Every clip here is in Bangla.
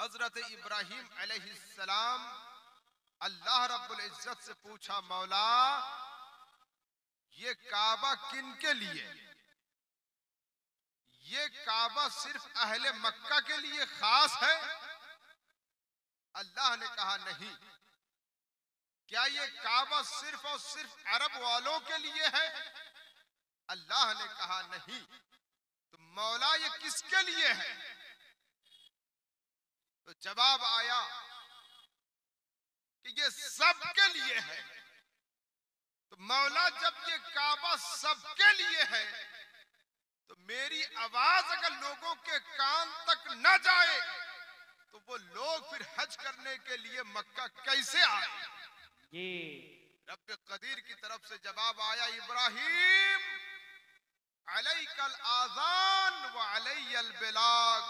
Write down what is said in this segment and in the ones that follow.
हजरत इब्राहिम अलैहिस्सलाम अल्लाह रब्बुल इज्जत से पूछा, मौला ये काबा किन के लिए? ये काबा सिर्फ अहले मक्का के लिए खास है? अल्लाह ने कहा नहीं। क्या ये काबा सिर्फ और सिर्फ अरब वालों के लिए है? अल्लाह ने कहा नहीं। तो मौला ये किसके लिए है? तो जवाब आया कि ये सबके लिए है। तो मौला जब ये काबा सबके लिए है तो मेरी आवाज अगर लोगों के कान तक न जाए तो वो लोग फिर हज करने के लिए मक्का कैसे आए? जी रब्बे कदीर की तरफ से जवाब आया, इब्राहिम अलैकल आज़ान व अलैयल बिलाग।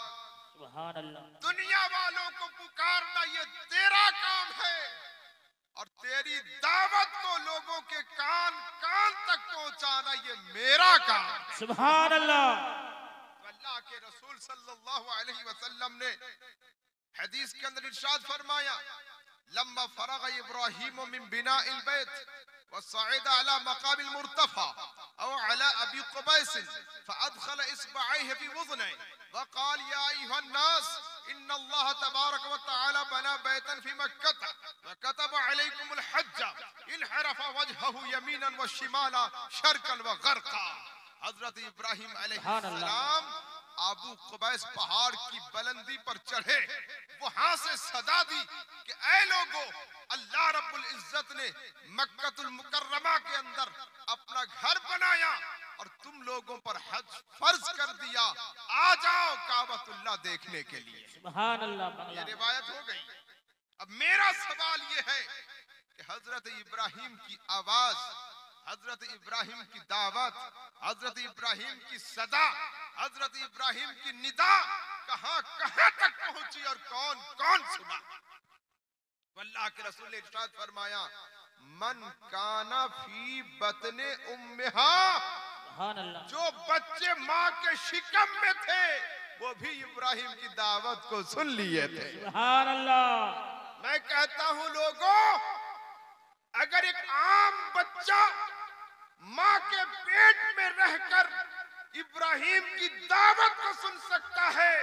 सुभान अल्लाह। दुनिया वालों को पुकारना ये तेरा काम है और तेरी दावत को लोगों के कान कान तक पहुंचाना ये मेरा काम। सुभान अल्लाह। तो अल्लाह के रसूल सल्लल्लाहु अलैहि वसल्लम ने हदीस के अंदर इरशाद फरमाया, लम्मा फरग इब्राहिम मिन बिनाइल बैत वसअद अला मकामिल मुर्तफा औ अला अबी कुबैस फअदखल इस्बअैहि फी वज़नैहि वक़ाल या अय्युहन नास इन्न अल्लाह तबारक व तआला बना बैतन फी मक्का व कतब अलैकुमुल हज्ज इनहरफ वजहहु यमीनन व शिमाला शरकन व गर्का। हजरत इब्राहिम अलैहिस्सलाम अबू कुबैस पहाड़ की बुलंदी पर चढ़े, वहां से सदा दी कि ऐ लोगों, अल्लाह रब्बुल इज्जत ने मक्कतुल मुकर्रमा के अंदर अपना घर बनाया और तुम लोगों पर हज फर्ज कर दिया, आ जाओ काबतुल्लाह देखने के लिए। सुभान अल्लाह। ये रिवायत हो गई। अब मेरा सवाल ये है कि हजरत इब्राहिम की आवाज, हजरत इब्राहिम की दावत, हजरत इब्राहिम की सदा, हजरत इब्राहिम की निदा कहां कहां तक पहुंची और कौन कौन सुना? अल्लाह के रसूल ने इरशाद फरमाया, मन काना फी बतने उम्मिहा, सुभान अल्लाह। जो बच्चे माँ के शिकम में थे वो भी इब्राहिम की दावत को सुन लिए थे। सुभान अल्लाह। मैं कहता हूं लोगों, अगर एक आम बच्चा माँ के पेट में रहकर इब्राहिम की दावत को सुन सकता है,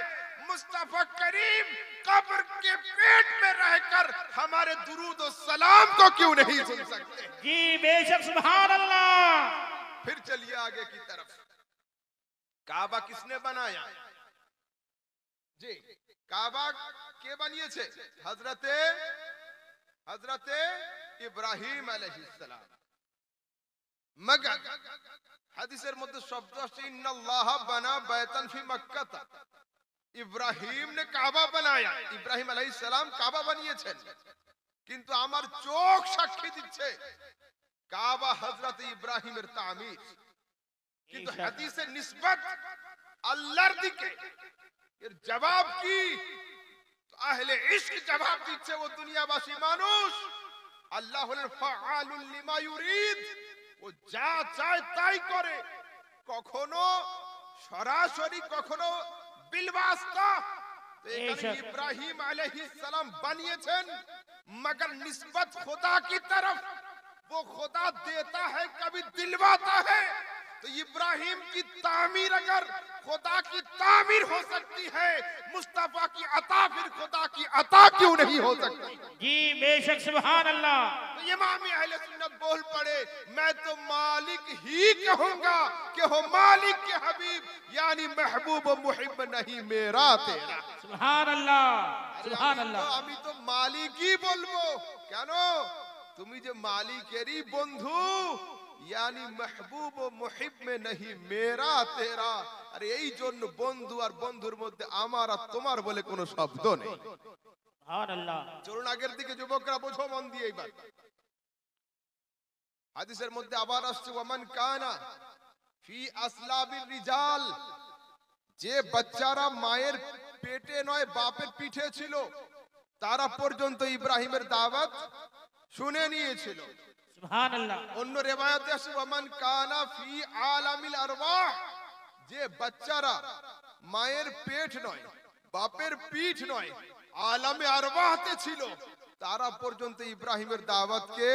मुस्तफा करीम कब्र के पेट में रहकर हमारे दुरूद और सलाम को क्यों नहीं सुन सकते? जी बेशक। सुभान अल्लाह। फिर चलिए आगे की तरफ। काबा किसने बनाया? जी काबा के बनिए छे? हजरते इब्राहिम अलैहिस्सलाम। मगर হাদিসের মধ্যে শব্দ আছে ইন্নাল্লাহ বানা বাইতান ফি মক্কা। ইব্রাহিম ने কাবা বানায়া, ইব্রাহিম আলাইহিস সালাম কাবা বানিয়েছেন, কিন্তু আমার চোখ সাক্ষী দিচ্ছে কাবা হযরত ইব্রাহিমের তামির। কিন্তু হাদিসের নিসবত আল্লাহর দিকে। এর জবাব কি? তো আহলে ইশক জবাব দিচ্ছে, ও দুনিয়াবাসী মানুষ। আল্লাহ হলেন ফাআলুল লিমা ইউরিদ, ও যা চায় তাই করে, কখনো সরাসরি কখনো বিলওয়াস্তা। তো এখানে ইব্রাহিম আলাইহিস সালাম বানিয়েছেন, मगर निस्बत खुदा की तरफ, वो खुदा देता है कभी दिलवाता है। तो इब्राहिम की तामीर अगर खुदा की तामीर हो सकती है, मुस्तफा की अता फिर खुदा की अता क्यों नहीं हो सकती? जी बेशक। सुभान अल्लाह। तो इमाम अहले सुन्नत बोल पड़े, मैं तो मालिक ही कहूंगा कि हो मालिक के हबीब, यानी महबूब व मुहिब नहीं मेरा तेरा। सुभान अल्लाह। सुभान अल्लाह। আমি তো মালিকই বলবো। কেন? তুমি যে মালিকেরই বন্ধু, यानी महबूब व मुहिब में नहीं मेरा तेरा। আরে এই জন্য বন্ধু আর বন্ধুর মধ্যে আমার আর তোমার বলে কোনো শব্দ নেই। সুবহান আল্লাহ। চলুন আগের দিকে যুবকরা, বোঝো মন দিয়ে এইবার। হাদিসের মধ্যে আবার আসছে, ওয়ামান কানা ফি আসলাবির রিজাল, যে বাচ্চারা মায়ের পেটে নয় বাপের পিঠে ছিল তারা পর্যন্ত ইব্রাহিমের দাওয়াত শুনে নিয়েছিল। সুবহান আল্লাহ। অন্য রিওয়ায়াতে আছে, ওয়ামান কানা ফি আলামিল আরওয়াহ, যে বাচ্চারা মায়ের পেট নয় বাপের পিঠ নয় আলামে আরওয়াহতে ছিল, তারা পর্যন্ত ইব্রাহিমের দাওয়াতকে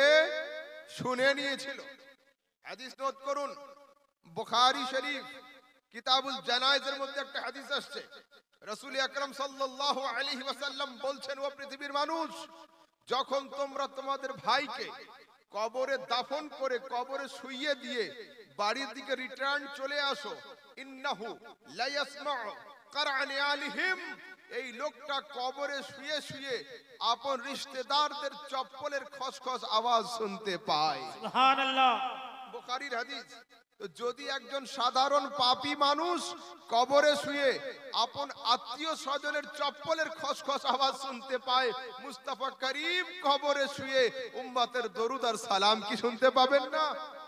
শুনে নিয়েছিল। হাদিস নোট করুন, বুখারী শরীফ কিতাবুল জানায়েজের মধ্যে একটা হাদিস আসছে, রাসূল আকরাম সাল্লাল্লাহু আলাইহি ওয়াসাল্লাম বলছেন, ও পৃথিবীর মানুষ, যখন তোমরা তোমাদের ভাইকে কবরে দাফন করে কবরে শুইয়ে দিয়ে বাড়ির দিকে রিটার্ন চলে আসো, ইন্নাহু লা ইয়াসমাউ কারআনি আলিহিম, এই লোকটা কবরে শুয়ে শুয়ে আপন রিশতেদারদের চপ্পলের খসখস আওয়াজ শুনতে পায়। সুবহানাল্লাহ। বুখারীর হাদিস। তো যদি একজন সাধারণ পাপী মানুষ কবরে শুয়ে আপন আত্মীয় স্বজনের চপ্পলের খসখস আওয়াজ শুনতে পায়, মুস্তাফা করিম কবরে শুয়ে উম্মতের দরুদ আর সালাম কি শুনতে পাবেন না?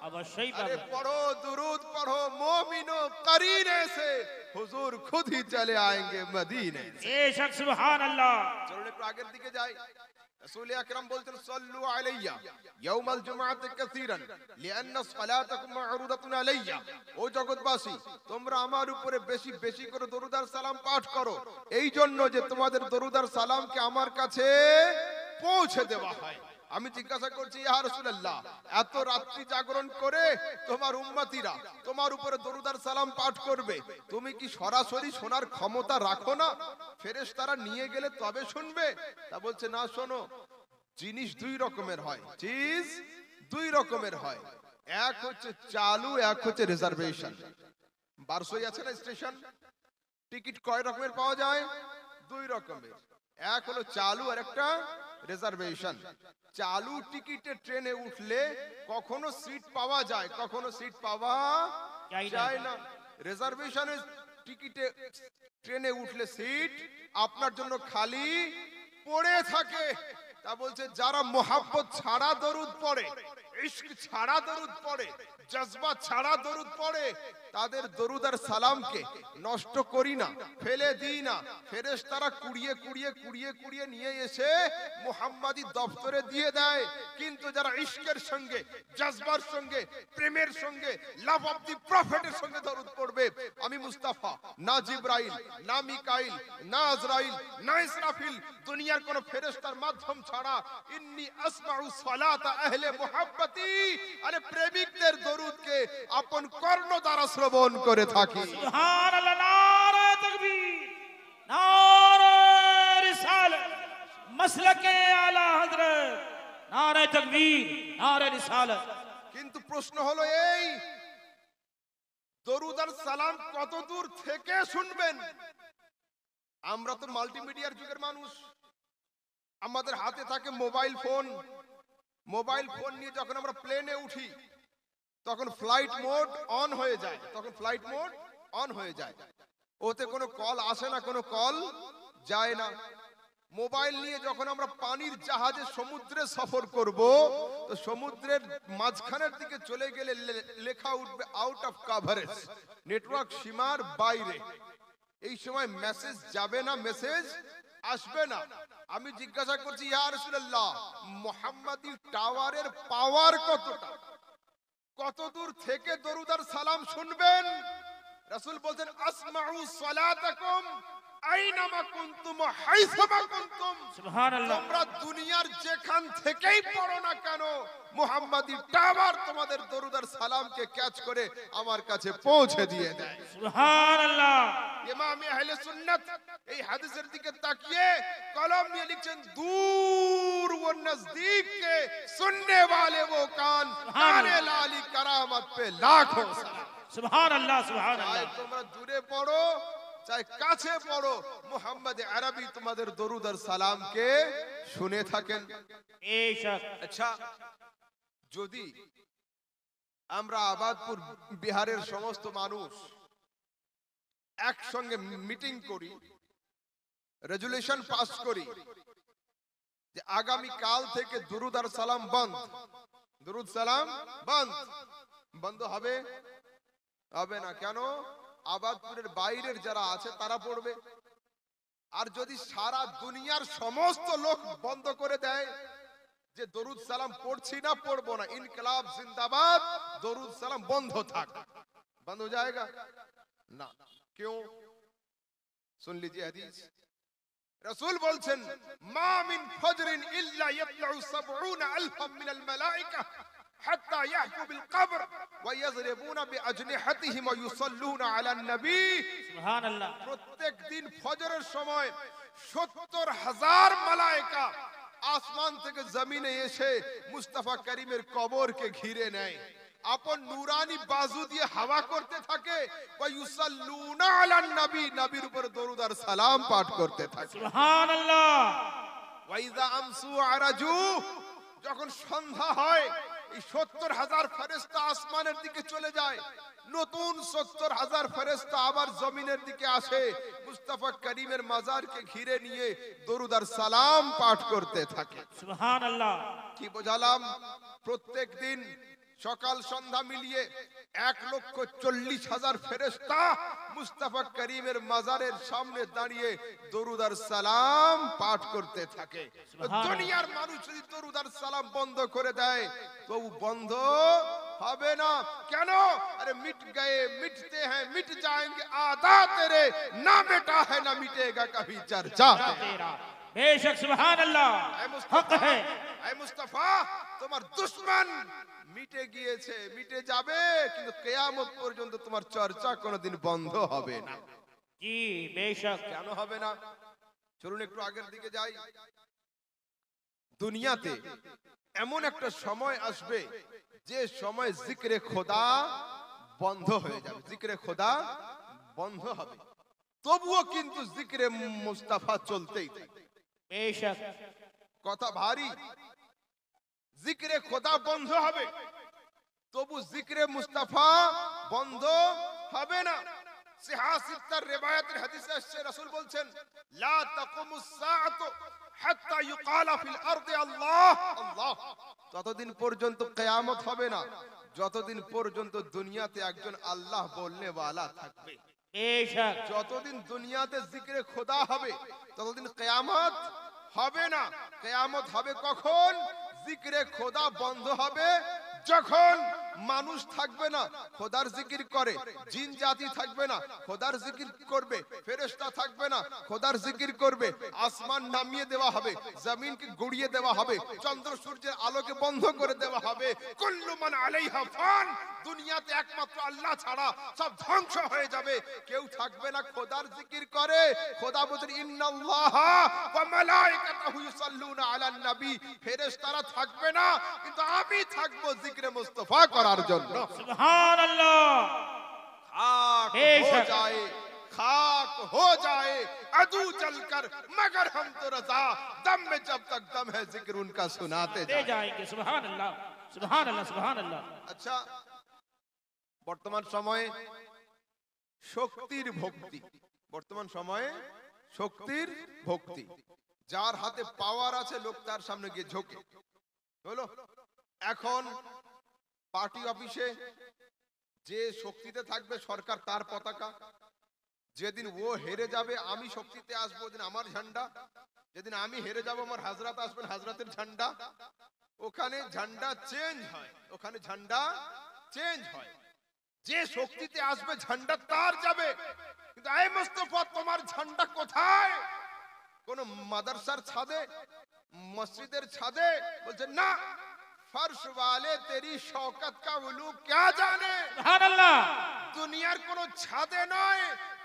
অবশ্যই अरे পাবেন। पढ़ो दुरूद पढ़ो मोमिनो करीने से हुजूर खुद ही चले आएंगे मदीने से। বেশক সুবহানাল্লাহ। চলুন একটু আগের দিকে যাই। রাসূল আকরাম বলতেন, সল্লু আলাইয়া ইয়াউমাল জুমআতি কাসীরান লিআন্না সালাতাকুম মা'রুদাতুন আলাইয়া। ও জগৎবাসী, তোমরা আমার উপরে বেশি বেশি করে দরুদ আর সালাম পাঠ করো, এই জন্য যে তোমাদের দরুদ আর সালামকে আমার কাছে পৌঁছে দেওয়া হয়। আমি জিজ্ঞাসা করছি, ইয়া রাসূলুল্লাহ, এত রাত্রি জাগরণ করে তোমার উম্মতিরা তোমার উপরে দরুদ আর সালাম পাঠ করবে, তুমি কি সরাসরি শোনার ক্ষমতা রাখো না? ফেরেশতারা নিয়ে গেলে তবে শুনবে? তা বলছে, না, শোনো, জিনিস দুই রকমের হয়, চিজ দুই রকমের হয়, এক হচ্ছে চালু, এক হচ্ছে রিজার্ভেশন। বারসই আছে না স্টেশন, টিকিট কয় রকমের পাওয়া যায়? দুই রকমের, এক হলো চালু আর একটা রিজার্ভেশন। চালু টিকিটে ট্রেনে উঠলে কখনো সিট পাওয়া যায়, কখনো সিট পাওয়া যায় না। রিজার্ভেশনের টিকিটে ট্রেনে উঠলে সিট আপনার জন্য খালি পড়ে থাকে। তা বলছে, যারা মোহাব্বত ছাড়া দরুদ পড়ে, ইশক ছাড়া দরুদ পড়ে, জজবা ছাড়া দরুদ পড়ে, তাদের দরুদ আর সালামকে নষ্ট করি না, ফেলে দিই না, ফেরেশতারা কুড়িয়ে কুড়িয়ে কুড়িয়ে কুড়িয়ে নিয়ে এসে মুহাম্মাদি দপ্তরে দিয়ে দেয়। কিন্তু যারা ইশকের সঙ্গে, জজবার সঙ্গে, প্রেমের সঙ্গে, লাভ অফ দি প্রফেটের সঙ্গে দরুদ পড়বে, আমি মুস্তাফা, না জিবরাইল, না মিকাইল, না আজরাইল, না ইসরাফিল, দুনিয়ার কোন ফেরেশতার মাধ্যম ছাড়া, ইন্নী আসমাউ সালাতা আহলে মুহাব্বতি, আরে প্রেমিকদের দরুদকে আপন কর্ণ দ্বারা শ্রবণ করে থাকি। সুবহানাল্লাহ। নারে তাকবীর, নারে রিসালাত, মাসলাকে আলা হযরত, নারে তাকবীর, নারে রিসালাত। কিন্তু প্রশ্ন হলো এই, দরুদ আর সালাম কত দূর থেকে শুনবেন? আমরা তো মাল্টিমিডিয়ার যুগের মানুষ, আমাদের হাতে থাকে মোবাইল ফোন। মোবাইল ফোন নিয়ে যখন আমরা প্লেনে উঠি তখন ফ্লাইট মোড অন হয়ে যায়, তখন ফ্লাইট মোড অন হয়ে যায়, ওতে কোনো কল আসে না, কোনো কল যায় না। মোবাইল নিয়ে যখন আমরা পানির জাহাজে সমুদ্রে সফর করব, তো সমুদ্রের মাঝখানের দিকে চলে গেলে লেখা উঠবে আউট অফ কভারেজ, নেটওয়ার্ক সীমার বাইরে। এই সময় মেসেজ যাবে না, মেসেজ আসবে না। আমি জিজ্ঞাসা করছি, ইয়া রাসূলুল্লাহ, মুহাম্মাদি টাওয়ারের পাওয়ার কতটা? কত দূর থেকে দরুদ আর সালাম শুনবেন? রাসূল বলছেন, আসমাউ সালাতাকুম আইনামা কুনতুম হাইসামা কুনতুম। সুবহানাল্লাহ। তোমরা দুনিয়ার যেখান থেকেই পড়ো না কেন, মুহাম্মাদি টাওয়ার তোমাদের দরুদ আর সালামকে ক্যাচ করে আমার কাছে পৌঁছে দিয়ে দেয়। সুবহানাল্লাহ। ইমাম আহলে সুন্নাত এই হাদিসের দিকে তাকিয়ে কলম নিয়ে লিখছেন, दूर वो नजदीक के सुनने वाले वो कान, काने लाली करामत पे लाखों सलाम। সুবহানাল্লাহ। চাই সুবহানাল্লাহ। তোমরা দূরে পড়ো, চাই কাছে পড়ো, মুহাম্মদ আরবি তোমাদের দরুদ আর সালামকে শুনে থাকেন। বেশক। আচ্ছা, যদি আমরা আবাদপুর বিহারের সমস্ত মানুষ একসঙ্গে মিটিং করি, রেজুলেশন পাস করি যে আগামী কাল থেকে দুরুদ আর সালাম বন্ধ, দুরুদ সালাম বন্ধ, বন্ধ হবে? হবে না। কেন? আবাদপুরের বাইরের যারা আছে তারা পড়বে। আর যদি সারা দুনিয়ার সমস্ত লোক বন্ধ করে দেয় যে দরুদ সালাম পড়ছি না, পড়বো না, ইনকলাব জিন্দাবাদ, দরুদ সালাম বন্ধ থাক, बंद हो जाएगा ना? क्यों? सुन लीजिए हदीस, রাসূল বলছেন মা মিন ফজরিন ইল্লা ইয়াতলু 70 আলফাম মিনাল মালায়েকা হাত্তা ইয়াহকু বিল কবর ওয়া ইয়াযরিবুনা বিআজনিহাতিহিম ওয়া ইউসাল্লুনা আলান নবী। সুবহানাল্লাহ। প্রত্যেক দিন ফজরের সময় 70,000 মালায়েকা আসমান থেকে জমিনে এসে মুস্তাফা করিমের কবরকে ঘিরে নেয়, আপন নুরানি বাজু দিয়ে হাওয়া করতে থাকে, ওয়া ইউসাল্লুনা আলান নবী, নবীর উপর দরুদ আর সালাম পাঠ করতে থাকে। সুবহানাল্লাহ। ওয়া ইযা আমসু আরাজু, যখন সন্ধ্যা হয় এই 70,000 ফেরেশতা আসমানের দিকে চলে যায়, নতুন 70,000 ফেরেশতা আবার জমিনের দিকে আসে, মুস্তাফা করিমের মাজারকে ঘিরে নিয়ে দরুদ আর সালাম পাঠ করতে থাকে। সুবহানাল্লাহ। কি বোঝালাম? প্রত্যেক দিন সকাল সন্ধ্যা মিলিয়ে 1,40,000 ফেরেশতা মুস্তাফা করিমের মাজারের সামনে দাঁড়িয়ে দরুদ আর সালাম পাঠ করতে থাকে। দুনিয়ার মানুষ যদি দরুদ আর সালাম বন্ধ করে দেয় তো বন্ধ হবে না। কেন? আরে মিট গয়ে মিটতে हैं मिट जाएंगे आधा तेरे ना बेटा है ना मिटेगा कभी चर्चा तेरा। बेशक सुबहानल्लाह, हक है। ऐ मुस्तफा, তোমার দুশমন মিটে গিয়েছে, মিটে যাবে, কিন্তু কিয়ামত পর্যন্ত তোমার চর্চা কোনোদিন বন্ধ হবে না। जी बेशक। কেন হবে না? চলুন একটু আগের দিকে যাই। দুনিয়াতে এমন একটা সময় আসবে যে সময় জিক্রে খোদা বন্ধ হয়ে যাবে, জিক্রে খোদা বন্ধ হবে, তবুও কিন্তু জিক্রে মুস্তাফা চলতেই থাকবে। बेशक। কথা ভারী। জিক্রে খোদা বন্ধ হবে, তবু জিক্রে মুস্তাফা বন্ধ হবে না। সিহাসিত্তার রিওয়ায়াতের হাদিসে আসছে, রাসূল বলছেন লা তাকুমুস সাআতু হাত্তা ইউকালা ফিল আরদি আল্লাহ আল্লাহ। ততদিন পর্যন্ত কিয়ামত হবে না যতদিন পর্যন্ত দুনিয়াতে একজন আল্লাহ বলনে ওয়ালা থাকবে। बेशक। যতদিন দুনিয়াতে জিক্রে খোদা হবে ততদিন কিয়ামত হবে না। কিয়ামত হবে কখন? জিক্রে খোদা বন্ধ হবে যখন মানুষ থাকবে না খোদার জিকির করে, জিন জাতি থাকবে না খোদার জিকির করবে, ফেরেশতা থাকবে না খোদার জিকির করবে, আসমান নামিয়ে দেওয়া হবে, জমিনকে গুড়িয়ে দেওয়া হবে, চন্দ্র সূর্যের আলোকে বন্ধ করে দেওয়া হবে। কুল্লু মান আলাইহা ফান, দুনিয়াতে একমাত্র আল্লাহ ছাড়া সব ধ্বংস হয়ে যাবে, কেউ থাকবে না খোদার জিকির করে। খোদা বলেন ইন্নাল্লাহা ওয়া মালাইকাতুহু ইউসাল্লুনা আলান নবী, ফেরেশতারা থাকবে না কিন্তু আমি থাকবো জিক্রে মুস্তাফা করার জন্য। सुबहानल्लाह। खाक हो बेशक। जाए, खाक हो जाए अदू चलकर, मगर हम तो रजा, दम में जब तक दम है जिक्र उनका सुनाते दे जाए। जाएंगे। सुबहानल्लाह, सुबहानल्लाह, सुबहानल्लाह। আচ্ছা, বর্তমান সময়ে শক্তির ভক্তি, বর্তমান সময়ে শক্তির ভক্তি, যার হাতে পাওয়ার আছে লোক তার সামনে গিয়ে ঝোঁকে। হলো এখন পার্টি অফিসে যে শক্তিতে থাকবে সরকার তার পতাকা, যেদিন ও হেরে যাবে আমি শক্তিতে আসবো, ওদিন আমার ঝান্ডা, যেদিন আমি হেরে যাব আমার হাজরাত আসবেন হাজরাতের ঝান্ডা। ওখানে ঝান্ডা চেঞ্জ হয়, ওখানে ঝান্ডা চেঞ্জ হয়, যে শক্তিতে আসবে ঝান্ডা তার যাবে। কিন্তু এই মুস্তাফা তোমার ঝান্ডা কোথায়? কোন মাদ্রাসার ছাদে, মসজিদের ছাদে? বলছে না, फर्श वाले तेरी शौकत का उलू क्या जाने। सुबहानल्लाह। दुनियार कोनो छादे नय,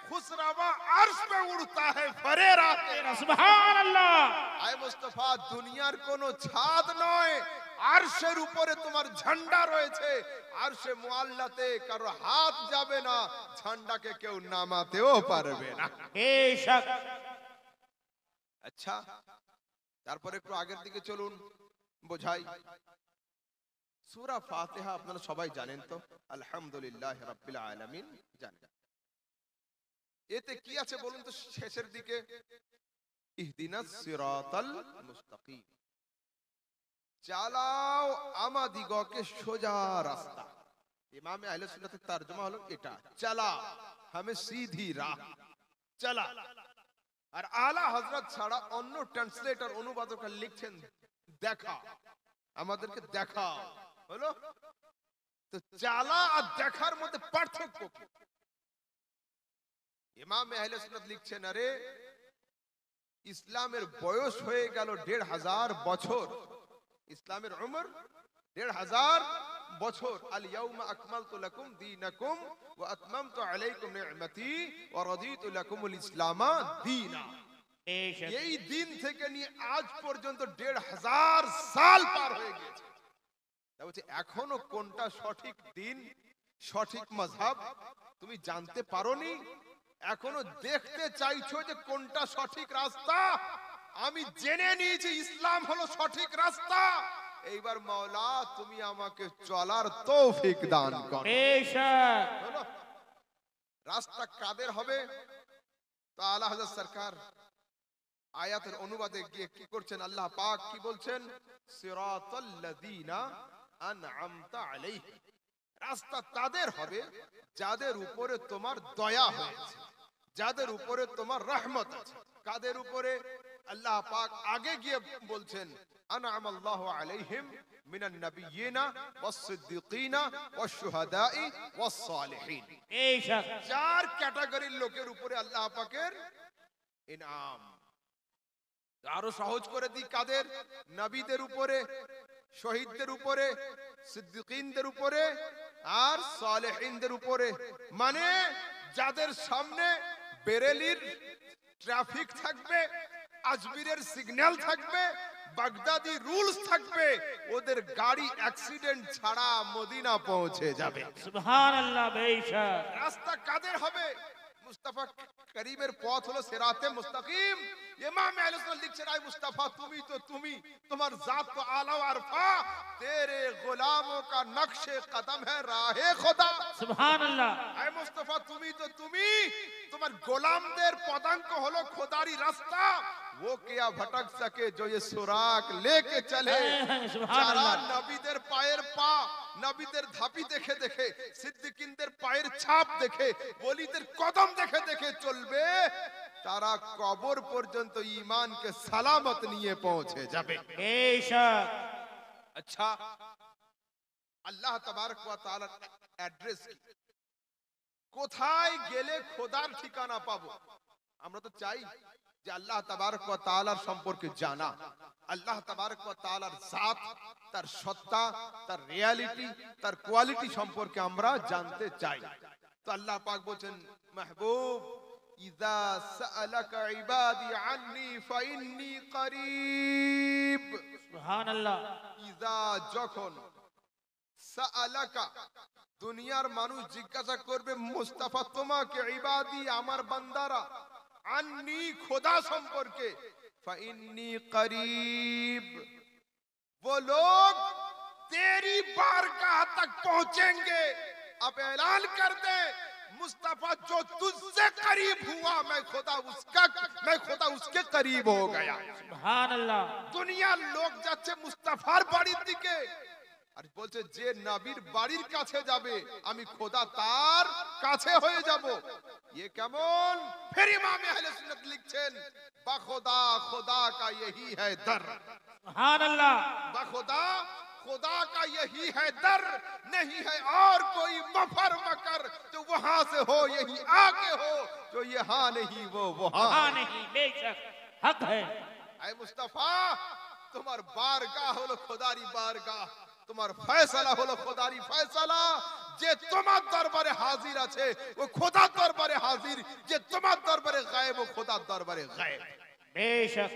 खुसरवा अर्श पे उड़ता है फरेरा तेरा। सुबहानल्लाह। आय मुस्तफा, दुनियार कोनो ছাদ নয়, আরশের উপরে তোমার ঝান্ডা রয়েছে, আরশে মুআল্লাতে কারো হাত যাবে না, ঝান্ডাকে কেউ নামাতেও পারবে না। बेशक। আচ্ছা, তারপর একটু আগের দিকে চলুন, বোঝাই। সূরা ফাতিহা আপনারা সবাই জানেন তো, আলহামদুলিল্লাহি রাব্বিল আলামিন জানেন। এতে কি আছে বলুন তো শেষের দিকে? ইহদিনাস সিরাতাল মুস্তাকিম, চালাও আমাদিগকে সোজা রাস্তা। ইমামে আহলে সুন্নাতের তরজমা হলো এটা, চালা হামে সিধি রাহ, চালা। আর আলা হযরত ছাড়া অন্য ট্রান্সলেটর অনুবাদক লিখছেন দেখা, আমাদেরকে দেখা। হলো তো চালা আর দেখার মধ্যে পার্থক্য কি? ইমাম আহলে সুন্নাত লিখছেন, আরে ইসলামের বয়স হয়ে গেল ১৫০০ বছর। ইসলামের উমর ১৫০০ বছর। আল ইয়াউমা আকমালতু লাকুম দীনাকুম ওয়া আতমামতু আলাইকুম নি'মাতি ওয়া রাদিতু লাকুমুল ইসলামা দীনা। बेशक এই দিন থেকে নিয়ে আজ পর্যন্ত ১৫০০ সাল পার হয়ে গেছে। তা বলছে এখনো কোনটা সঠিক দিন, সঠিক মাযহাব তুমি জানতে পারোনি? এখনো দেখতে চাইছো যে কোনটা সঠিক রাস্তা? আমি জেনে নিয়েছি ইসলাম হলো সঠিক রাস্তা। এইবার মাওলা তুমি আমাকে চলার তৌফিক দান করো। बेशक হলো? রাস্তা কাদের হবে? তো আলা হযরত সরকার আয়াতের অনুবাদে গিয়ে কি করছেন? আল্লাহ পাক কি বলছেন? সিরাতাল্লাযীনা আন'আমতা আলাইহিম। রাস্তা তাদের হবে যাদের উপরে তোমার দয়া হয়েছে, যাদের উপরে তোমার রহমত আছে। কাদের উপরে? আল্লাহ পাক আগে গিয়ে বলছেন আন'আমাল্লাহু আলাইহিম মিনান নাবিয়্যিনা ওয়াস-সিদ্দীকিনা ওয়াশ-শুহাদাই ওয়াস-সালিহিন। बेशक 4 ক্যাটাগরির লোকের উপরে আল্লাহ পাকের ইনাম। আরো সহজ করে দিই, কাদের? নবীদের উপরে, শহীদদের উপরে, সিদ্দিকীনদের উপরে আর সালেহিনদের উপরে। মানে যাদের সামনে বেরেলির ট্রাফিক থাকবে, আজমিরের সিগন্যাল থাকবে, বাগদাদি রুলস থাকবে, ওদের গাড়ি অ্যাক্সিডেন্ট ছাড়া মদিনা পৌঁছে যাবে। सुभान अल्लाह बेशक রাস্তা কাদের হবে? মুস্তাফা করিমের পথ হলো সিরাতে মুস্তাকিম। ইমাম আহলে সুন্নাত লিখছেন, আয় মুস্তাফা তুমি তো তুমি, তোমার জাত তো আলা ও আরফা, তেরে গোলামों का नक्शे कदम है राहे खुदा। सुभान अल्लाह আয় মুস্তাফা তুমি তো তুমি, তোমার গোলামদের পদাঙ্ক হলো খোদারি রাস্তা। वो क्या भटक सके जो ये सुराग लेके चले। सुभान যারা अल्लाह নবীদের পায়ের পা, নবীদের ধাপি দেখে দেখে, সিদ্দিকিনদের পায়ের ছাপ দেখে, ওলিদের কদম দেখে দেখে চলবে, তারা কবর পর্যন্ত ঈমানকে সালামত নিয়ে পৌঁছে যাবে। बेशक আচ্ছা, আল্লাহ তাবারক ওয়া তাআলার অ্যাড্রেস কি? কোথায় গেলে খোদার ঠিকানা পাবো? আমরা তো চাই যে আল্লাহ তাবারক ওয়া তাআলার সম্পর্কে জানা, আল্লাহ তাবারক ওয়া তাআলার জাত, তার সত্তা, তার রিয়ালিটি, তার কোয়ালিটি সম্পর্কে আমরা জানতে চাই। তো আল্লাহ পাক বলেন, মাহবুব ইযা সাআলাকা ইবাদি আন্নী ফাইন্নী করিব। सुभान अल्लाह ইযা যখন, সাআলাকা দুনিয়ার মানুষ জিজ্ঞাসা করবে মুস্তাফা তোমাকে, ইবাদি আমার বান্দারা, আন্নী খোদা সম্পর্কে, ফাইন্নী করিব, वो लोग तेरी बारगाह तक पहुंचेंगे। अब ऐलान कर दे मुस्तफा, जो तुझसे करीब हुआ मैं खुदा उसके करीब हो गया। सुभान अल्लाह দুনিয়ার লোক যাচ্ছে মুস্তাফার বাড়ির দিকে, আর বলছে যে নবীর বাড়ির কাছে যাবে আমি খোদা তার কাছে হয়ে যাব। ये কেমন? फिर इमाम अहले सुन्नत लिखছেন, बखुदा खुदा का यही है दर। सुभान अल्लाह बखुदा खुदा का यही है दर, नहीं है और कोई मफर मकर, जो वहां से हो यही आके हो, जो यहाँ नहीं वो वहां। हाँ नहीं बेशक हक है আয় মুস্তাফা, তোমার বারগাহ হলো খোদারি বারগাহ, তোমার ফয়সালা হলো খোদারি ফয়সালা। যে তোমার দরবারে হাজির আছে ও খোদার দরবারে হাজির, যে তোমার দরবারে গায়েব ও খোদার দরবারে গায়েব। बेशक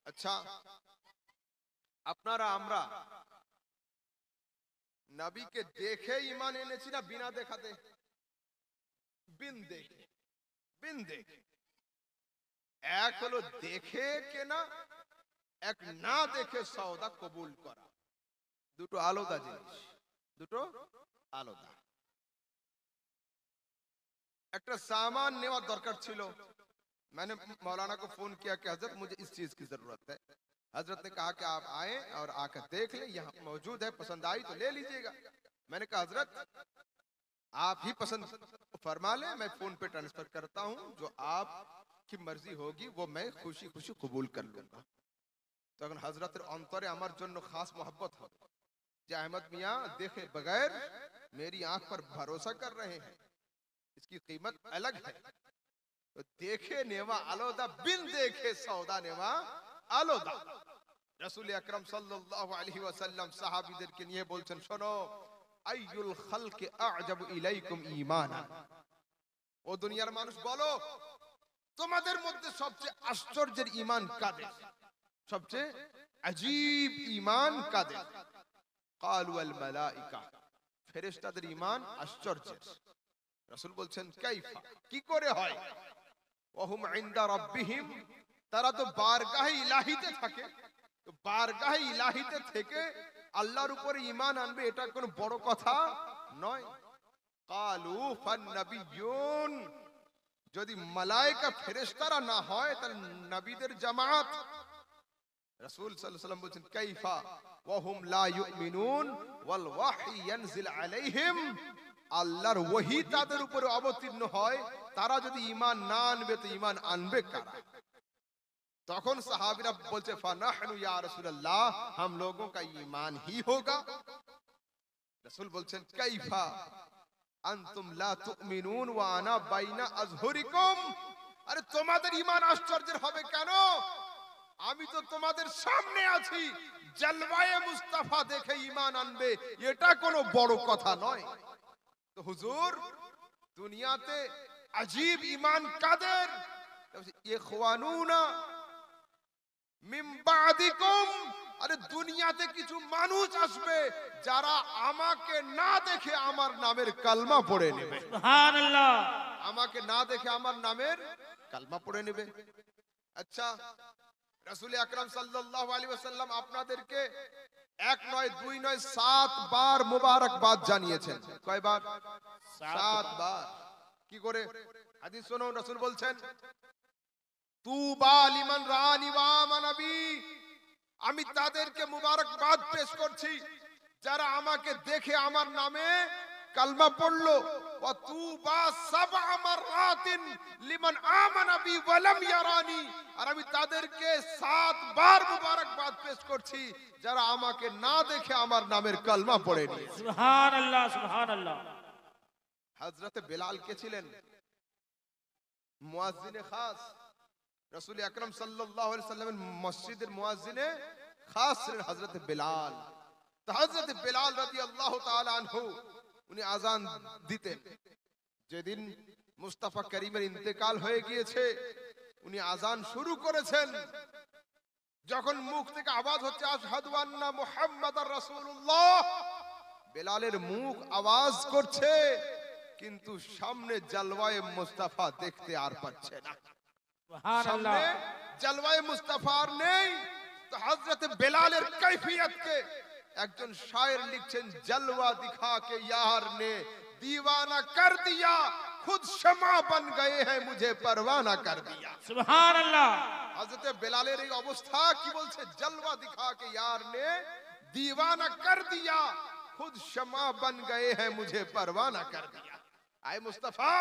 আচ্ছা, আপনারা আমরা নবীকে দেখে ঈমান এনেছি না বিনা দেখাতে? বিন দেখে, বিন দেখে। এক হলো দেখে কেনা, এক না দেখে সওদা কবুল করা। দুটো আলাদা জিনিস, দুটো আলাদা। একটা सामान নেওয়ার দরকার ছিল, मैंने मौलाना को फोन किया कि हजरत मुझे इस चीज की जरूरत है। हजरत ने कहा कि आप आए और आकर देख लें, यहाँ मौजूद है, पसंद आई तो ले लीजिएगा। मैंने कहा हजरत आप ही पसंद फरमा लें, मैं फोन पे ट्रांसफर करता हूँ, जो आप की मर्जी होगी वो मैं खुशी खुशी कबूल कर लूंगा। তখন হযরতের অন্তরে আমার জন্য খাস मोहब्बत हो, যে अहमद मियां देखे बगैर मेरी आंख पर भरोसा कर रहे हैं, इसकी कीमत अलग है। তো দেখে নেওয়া আলাদা, বিন দেখে সওদা নেওয়া আলাদা। রাসূল আকরাম সাল্লাল্লাহু আলাইহি ওয়াসাল্লাম সাহাবীদেরকে নিয়ে বলছেন, শোনো, আইয়ুল খালকি আ'জাবু ইলাইকুম ঈমানান। ও দুনিয়ার মানুষ, বলো তোমাদের মধ্যে সবচেয়ে আশ্চর্যের ঈমান কাদের, সবচেয়ে আজীব ঈমান কাদের? ক্বালু আল মালাইকা, ফেরেশতাদের ঈমান আশ্চর্যের। রাসূল বলছেন, কাইফা, কি করে হয়? ওয়াহুম ইনদা রাব্বিহিম, তারা তো বারগাহে ইলাহিতে থাকে। তো বারগাহে ইলাহিতে থেকে আল্লাহর উপরে ঈমান আনবে, এটা কোনো বড় কথা নয়। ক্বালু ফান্নাবিয়্যুন, যদি মালায়েকা ফেরেশতারা না হয় তাহলে নবীদের জামাত। রাসূল সাল্লাল্লাহু আলাইহি ওয়াসাল্লাম বলছেন, কাইফা ওয়াহুম লা ইউমিনুন ওয়াল ওয়াহী ইয়ানজিল আলাইহিম, আল্লাহর ওহী তাদের উপরে অবতীর্ণ হয়, তারা যদি ঈমান না আনবে তো ঈমান আনবে কারা? তখন সাহাবীরা বলছে, ফানাহনু ইয়া রাসূলুল্লাহ, हम लोगों का ईमान ही होगा। রাসূল বলছেন, কাইফা আনতুম লা তুমিনুন ওয়া আনা বাইনা আযহুরিকুম, আরে তোমাদের ঈমান আশ্চর্যের হবে কেন? আমি তো তোমাদের সামনে আছি, জলওয়ায়ে মুস্তাফা দেখে ঈমান আনবে, এটা কোনো বড় কথা নয়। তো হুজুর, দুনিয়াতে আজীব ঈমান কাদের? ইখওয়ানুনা মিন বাদিকুম, আরে দুনিয়াতে কিছু মানুষ আসবে যারা আমাকে না দেখে আমার নামের কালমা পড়ে নেবে। সুবহানাল্লাহ। আমাকে না দেখে আমার নামের কালমা পড়ে নেবে। আচ্ছা, রাসূল আকরাম সাল্লাল্লাহু আলাইহি ওয়াসাল্লাম আপনাদেরকে এক নয়, দুই নয়, 7 বার মোবারকবাদ জানিয়েছেন। কয়বার? 7 বার। কি করে? হাদিস শুনুন, রাসূল বলছেন, তুবা লিমান রানি ওয়া আমানাবি, আমি তাদেরকে মুবারকবাদ পেশ করছি যারা আমাকে দেখে আমার নামে কালমা পড়লো। ওয়া তুবা সাবআ মাররাতিন লিমান আমানা বি ওয়া লাম ইয়ারানি, আর আমি তাদেরকে 7 বার মুবারকবাদ পেশ করছি যারা আমাকে না দেখে আমার নামের কালমা পড়ে নিয়েছে। সুবহানাল্লাহ, সুবহানাল্লাহ। হযরত বেলাল কে ছিলেন? মুয়াজ্জিনে খাস। রাসূল আকরাম সাল্লাল্লাহু আলাইহি সাল্লামের মসজিদের মুয়াজ্জিনে খাস ছিলেন হযরত বেলাল। তো হযরত বেলাল রাদিয়াল্লাহু তাআলা আনহু উনি আযান দিতেন। যেদিন মুস্তাফা করিমের ইন্তেকাল হয়ে গিয়েছে, উনি আযান শুরু করেছেন। যখন মুখ থেকে আওয়াজ হচ্ছে আশহাদু আন্না মুহাম্মাদার রাসূলুল্লাহ, বেলালের মুখ আওয়াজ করছে, কিন্তু সামনে জলওয়ায়ে মুস্তাফা দেখতে আর পাচ্ছে না। সুবহানাল্লাহ। সামনে জলওয়ায়ে মুস্তাফা আর নেই। তো হযরত বেলালের কাইফিয়তকে একজন শায়ের লিখছেন, জলওয়া দিখা के यार ने दीवाना कर दिया, खुद शमा बन गए हैं मुझे परवाना कर दिया। সুবহানাল্লাহ। হযরত বেলালের এই অবস্থা কি বলছে? জলওয়া দিখা के यार ने दीवाना कर दिया, खुद शमा बन गए हैं मुझे परवाना कर दिया। আয় মুস্তাফা,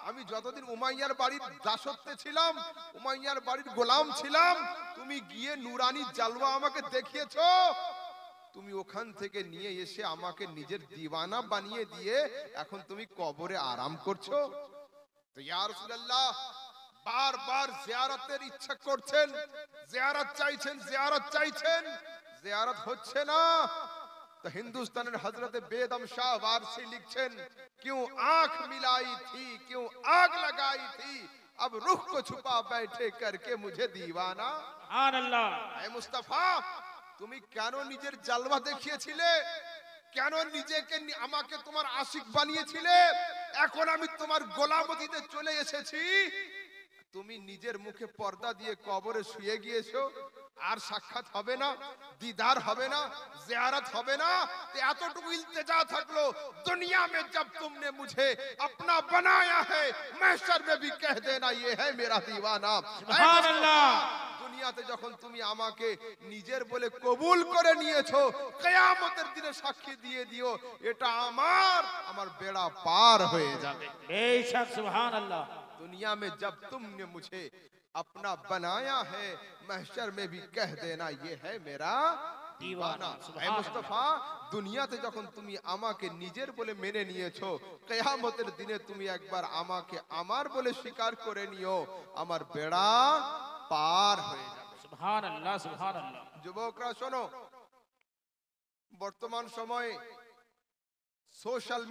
আমি যতদিন উমাইয়ার বাড়ির দাসত্বে ছিলাম, উমাইয়ার বাড়ির গোলাম ছিলাম, তুমি গিয়ে নুরানি জালওয়া আমাকে দেখিয়েছো। তুমি ওখান থেকে নিয়ে এসে আমাকে নিজের দিওয়ানা বানিয়ে দিয়ে এখন তুমি কবরে আরাম করছো। তো ইয়া রাসূলুল্লাহ, বারবার জিয়ারতের ইচ্ছা করছেন, জিয়ারত চাইছেন, জিয়ারত চাইছেন, জিয়ারত হচ্ছে না। तो हिंदुस्तान हजरत बेदम शाह वारसी लिखছেন, क्यों आंख मिलाई थी, क्यों आग लगाई थी, अब रुख को छुपा बैठे करके मुझे दीवाना। সুবহানাল্লাহ। ऐ मुस्तफा, তুমি কেন নিজের জালওয়া দেখিয়েছিলে? কেন নিজেকে আমাকে তোমার আশিক বানিয়েছিলে? এখন আমি তোমার গোলামতিতে চলে এসেছি, তুমি নিজের মুখে পর্দা দিয়ে কবরে শুয়ে গিয়েছো, আর সাক্ষাৎ হবে না, दीदार হবে না, জিয়ারত হবে না। তো এতটুকু ইলতিজা থাকলো, দুনিয়া में जब तुमने मुझे अपना बनाया है, महशर में भी कह देना ये है मेरा दीवाना। সুবহানাল্লাহ। দুনিয়াতে যখন তুমি আমাকে নিজের বলে কবুল করে নিয়েছো, কিয়ামতের দিনে সাক্ষী দিয়ে দিও এটা আমার বেড়া পার হয়ে যাবে। বেশক সুবহানাল্লাহ। दुनिया में जब तुमने मुझे अपना बनाया है, महशर में भी कह देना ये है मेरा দিওয়ানা। হে সুবহানাল্লাহ। মুস্তাফা, দুনিয়াতে যখন তুমি আমাকে নিজের বলে মেনে নিয়েছো, কিয়ামতের দিনে তুমি একবার আমাকে আমার বলে স্বীকার করে নিও, আমার বেড়া পার হয়ে যাবে। সুবহানাল্লাহ সুবহানাল্লাহ। যুবকরা শোনো, বর্তমান সময়ে সোশ্যাল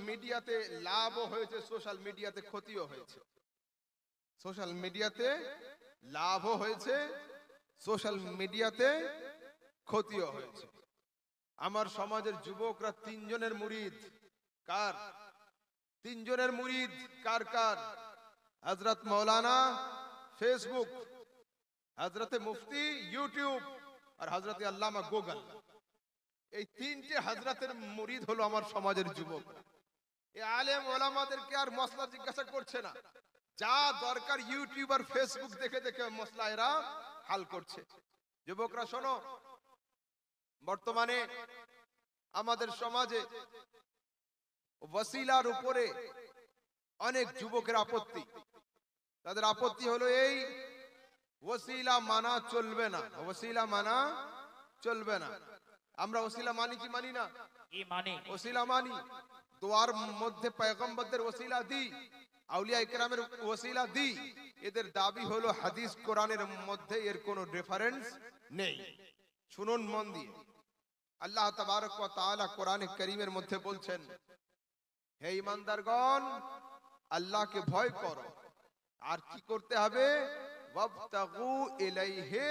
মিডিয়াতে লাভও হয়েছে, সোশ্যাল মিডিয়াতে ক্ষতিও হয়েছে। সোশ্যাল মিডিয়াতে লাভও হয়েছে, সোশ্যাল মিডিয়াতে ক্ষতিও হয়েছে। আমার সমাজের যুবকরা তিনজনের মুরিদ। কার? তিনজনের মুরিদ। কার কার? হযরত মাওলানা ফেসবুক, হযরতে মুফতি ইউটিউব, আর হযরতে আল্লামা গুগল। এই তিনটে হযরতের মুরিদ হলো আমার সমাজের যুবক। এই আলেম ওলামাদেরকে আর মসলা জিজ্ঞাসা করছে না, যা দরকার ইউটিউব আর ফেসবুক দেখে দেখে মসলা এরা হাল করছে। যুবকরা শোনো, বর্তমানে আমাদের সমাজে ওসিলার উপরে অনেক যুবকের আপত্তি। তাদের আপত্তি হলো এই, ওসিলা মানা চলবে না, ওসিলা মানা চলবে না। আমরা ওসিলা মানি কি মানি না? কি মানে? ওসিলা মানি। দোয়ার মধ্যে পয়গম্বরদের ওসিলা দিই, আউলিয়া ইকরামের ওসিলা দিই। এদের দাবি হলো হাদিস কোরআনের মধ্যে এর কোনো রেফারেন্স নেই। শুনুন মন দিয়ে, আল্লাহ তাবারক ওয়া তাআলা কোরআনে কারীমের মধ্যে বলছেন, হে ঈমানদারগণ, আল্লাহকে ভয় করো। আর কি করতে হবে? ওয়াবতাগু ইলাইহি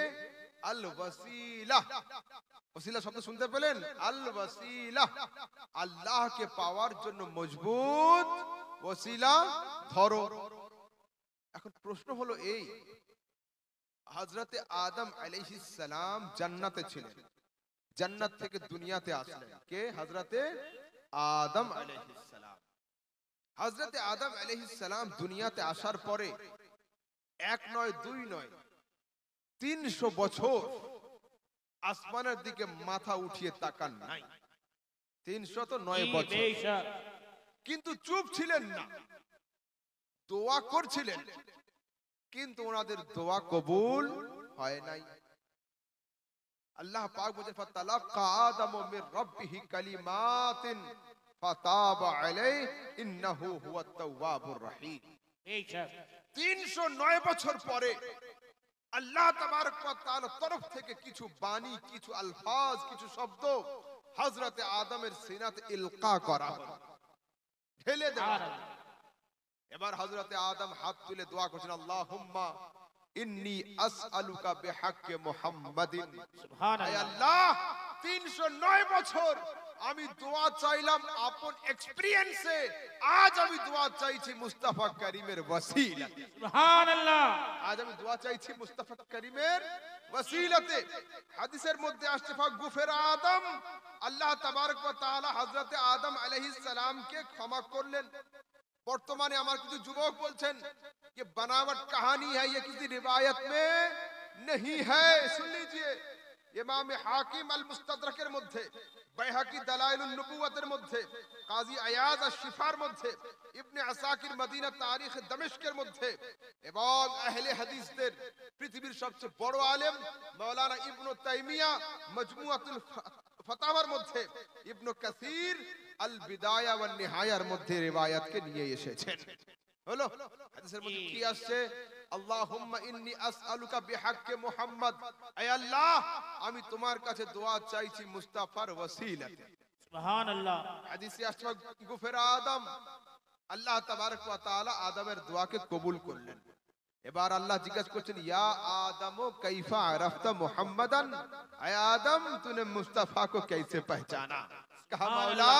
আল ওয়াসিলা। ওসিলা শব্দ শুনতে পেলেন? আল ওয়াসিলা, আল্লাহকে পাওয়ার জন্য মজবুত ওসিলা ধরো। এখন প্রশ্ন হলো এই, হযরতে আদম আলাইহিস সালাম জান্নাতে ছিলেন, জান্নাত থেকে দুনিয়াতে আসলেন কে? হযরতে আদম আলাইহিস সালাম। হযরতে আদম আলাইহিস সালাম দুনিয়াতে আসার পরে এক নয় দুই নয় 300 বছর আসমানের দিকে মাথা উঠিয়ে তাকান নাই। 309 বছর। বেশক। কিন্তু চুপ ছিলেন না, দোয়া করছিলেন, কিন্তু ওনাদের দোয়া কবুল হয় নাই। আল্লাহ পাক বলেন, ফাতালাক্কা আদমু মির রাব্বিহি কালিমাতিন ফাতাবা আলাইহি ইন্নাহু হুয়াত তাওয়াবুর রহিম। বেশক। 309 বছর পরে আল্লাহ তাবারক ওয়া তাআলার তরফ থেকে কিছু বাণী, কিছু আলফাজ, কিছু শব্দ হযরতে আদমের সিনাতে ইলকা করা হলো, ঢেলে দেওয়া হলো। এবার হযরতে আদম হাত তুলে দোয়া করছেন, আল্লাহুম্মা ইন্নী আসআলুকা বিহাক্কি মুহাম্মাদিন। হে সুবহানাল্লাহ। আল্লাহ, 309 বছর আমি দোয়া চাইলাম আপন এক্সপেরিয়েন্সে, আজ আমি দোয়া চাইছি মুস্তাফা করিমের ওসিলাতে। সুবহানাল্লাহ। আজ আমি দোয়া চাইছি মুস্তাফা করিমের ওসিলাতে। হাদিসের মধ্যে আসছে, ফাগফির আদম, আল্লাহ তাবারক ওয়া তাআলা হযরতে আদম আলাইহিস সালামকে ক্ষমা করলেন। বর্তমানে আমার কিছু যুবক বলছেন ये बनावट कहानी है, ये किसी रिवायत में नहीं है। सुन लीजिए, इमाम हाकिम अल मुस्तदरकेर मध्य, বাইহাকি দালাইলুন নবুওয়াতের মধ্যে, কাজী আয়াজ আশ-শিফার মধ্যে, ইবনে আসাকির মদিনা তারিখ দামেস্কের মধ্যে, এবং আহলে হাদিসদের পৃথিবীর সবচেয়ে বড় আলেম মাওলানা ইবনে তাইমিয়া মজমুআতুল ফাতাওয়ার মধ্যে, ইবনে কাসির আল বিদায়া ওয়ান নিহায়ার মধ্যে রিওয়ায়াতকে নিয়ে এসেছেন। হলো হাদিসের মধ্যে কি আসছে? আল্লাহুম্মা ইন্নী আসআলুকা বিহাক্কি মুহাম্মদ, হে আল্লাহ আমি তোমার কাছে দোয়া চাইছি মুস্তাফার ওসিলাতে। সুবহানাল্লাহ। হাদিসে আসছে গুফের আদম, আল্লাহ তাবারক ওয়া তাআলা আদমের দোয়াকে কবুল করলেন। এবার আল্লাহ জিজ্ঞাসা করছেন, ইয়া আদম কাইফা আরাফতা মুহাম্মাদান, হে আদম तूने मुस्तफा को कैसे पहचाना? कहा मौला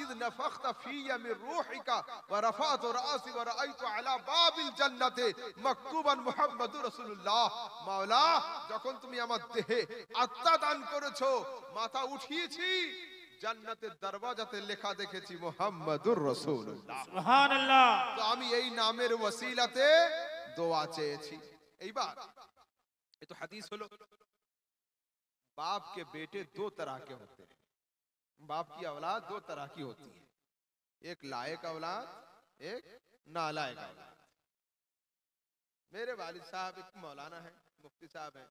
इذ नफख्त फिया मिन रूहिका व रफअत रासी व रायत अला बाबिल जन्नति मकतूबान मुहम्मदुर রাসূলুল্লাহ। मौला যখন তুমি আমার দেহে আত্মা দান করেছো, মাথা উঠিয়েছি, জান্নাতের দরওয়াজাতে লেখা দেখেছি মুহাম্মদুর রাসূলুল্লাহ। সুবহানাল্লাহ। তো আমি এই নামের ওসিলাতে দোয়া চেয়েছি। এইবার ये तो हदीस হলো। बाप के बेटे दो तरह के होते हैं, बाप की औलाद दो तरह की होती है, एक लायक औलाद, एक नालायक औलाद। मेरे वालिद साहब एक मौलाना है, मुफ्ती साहब हैं,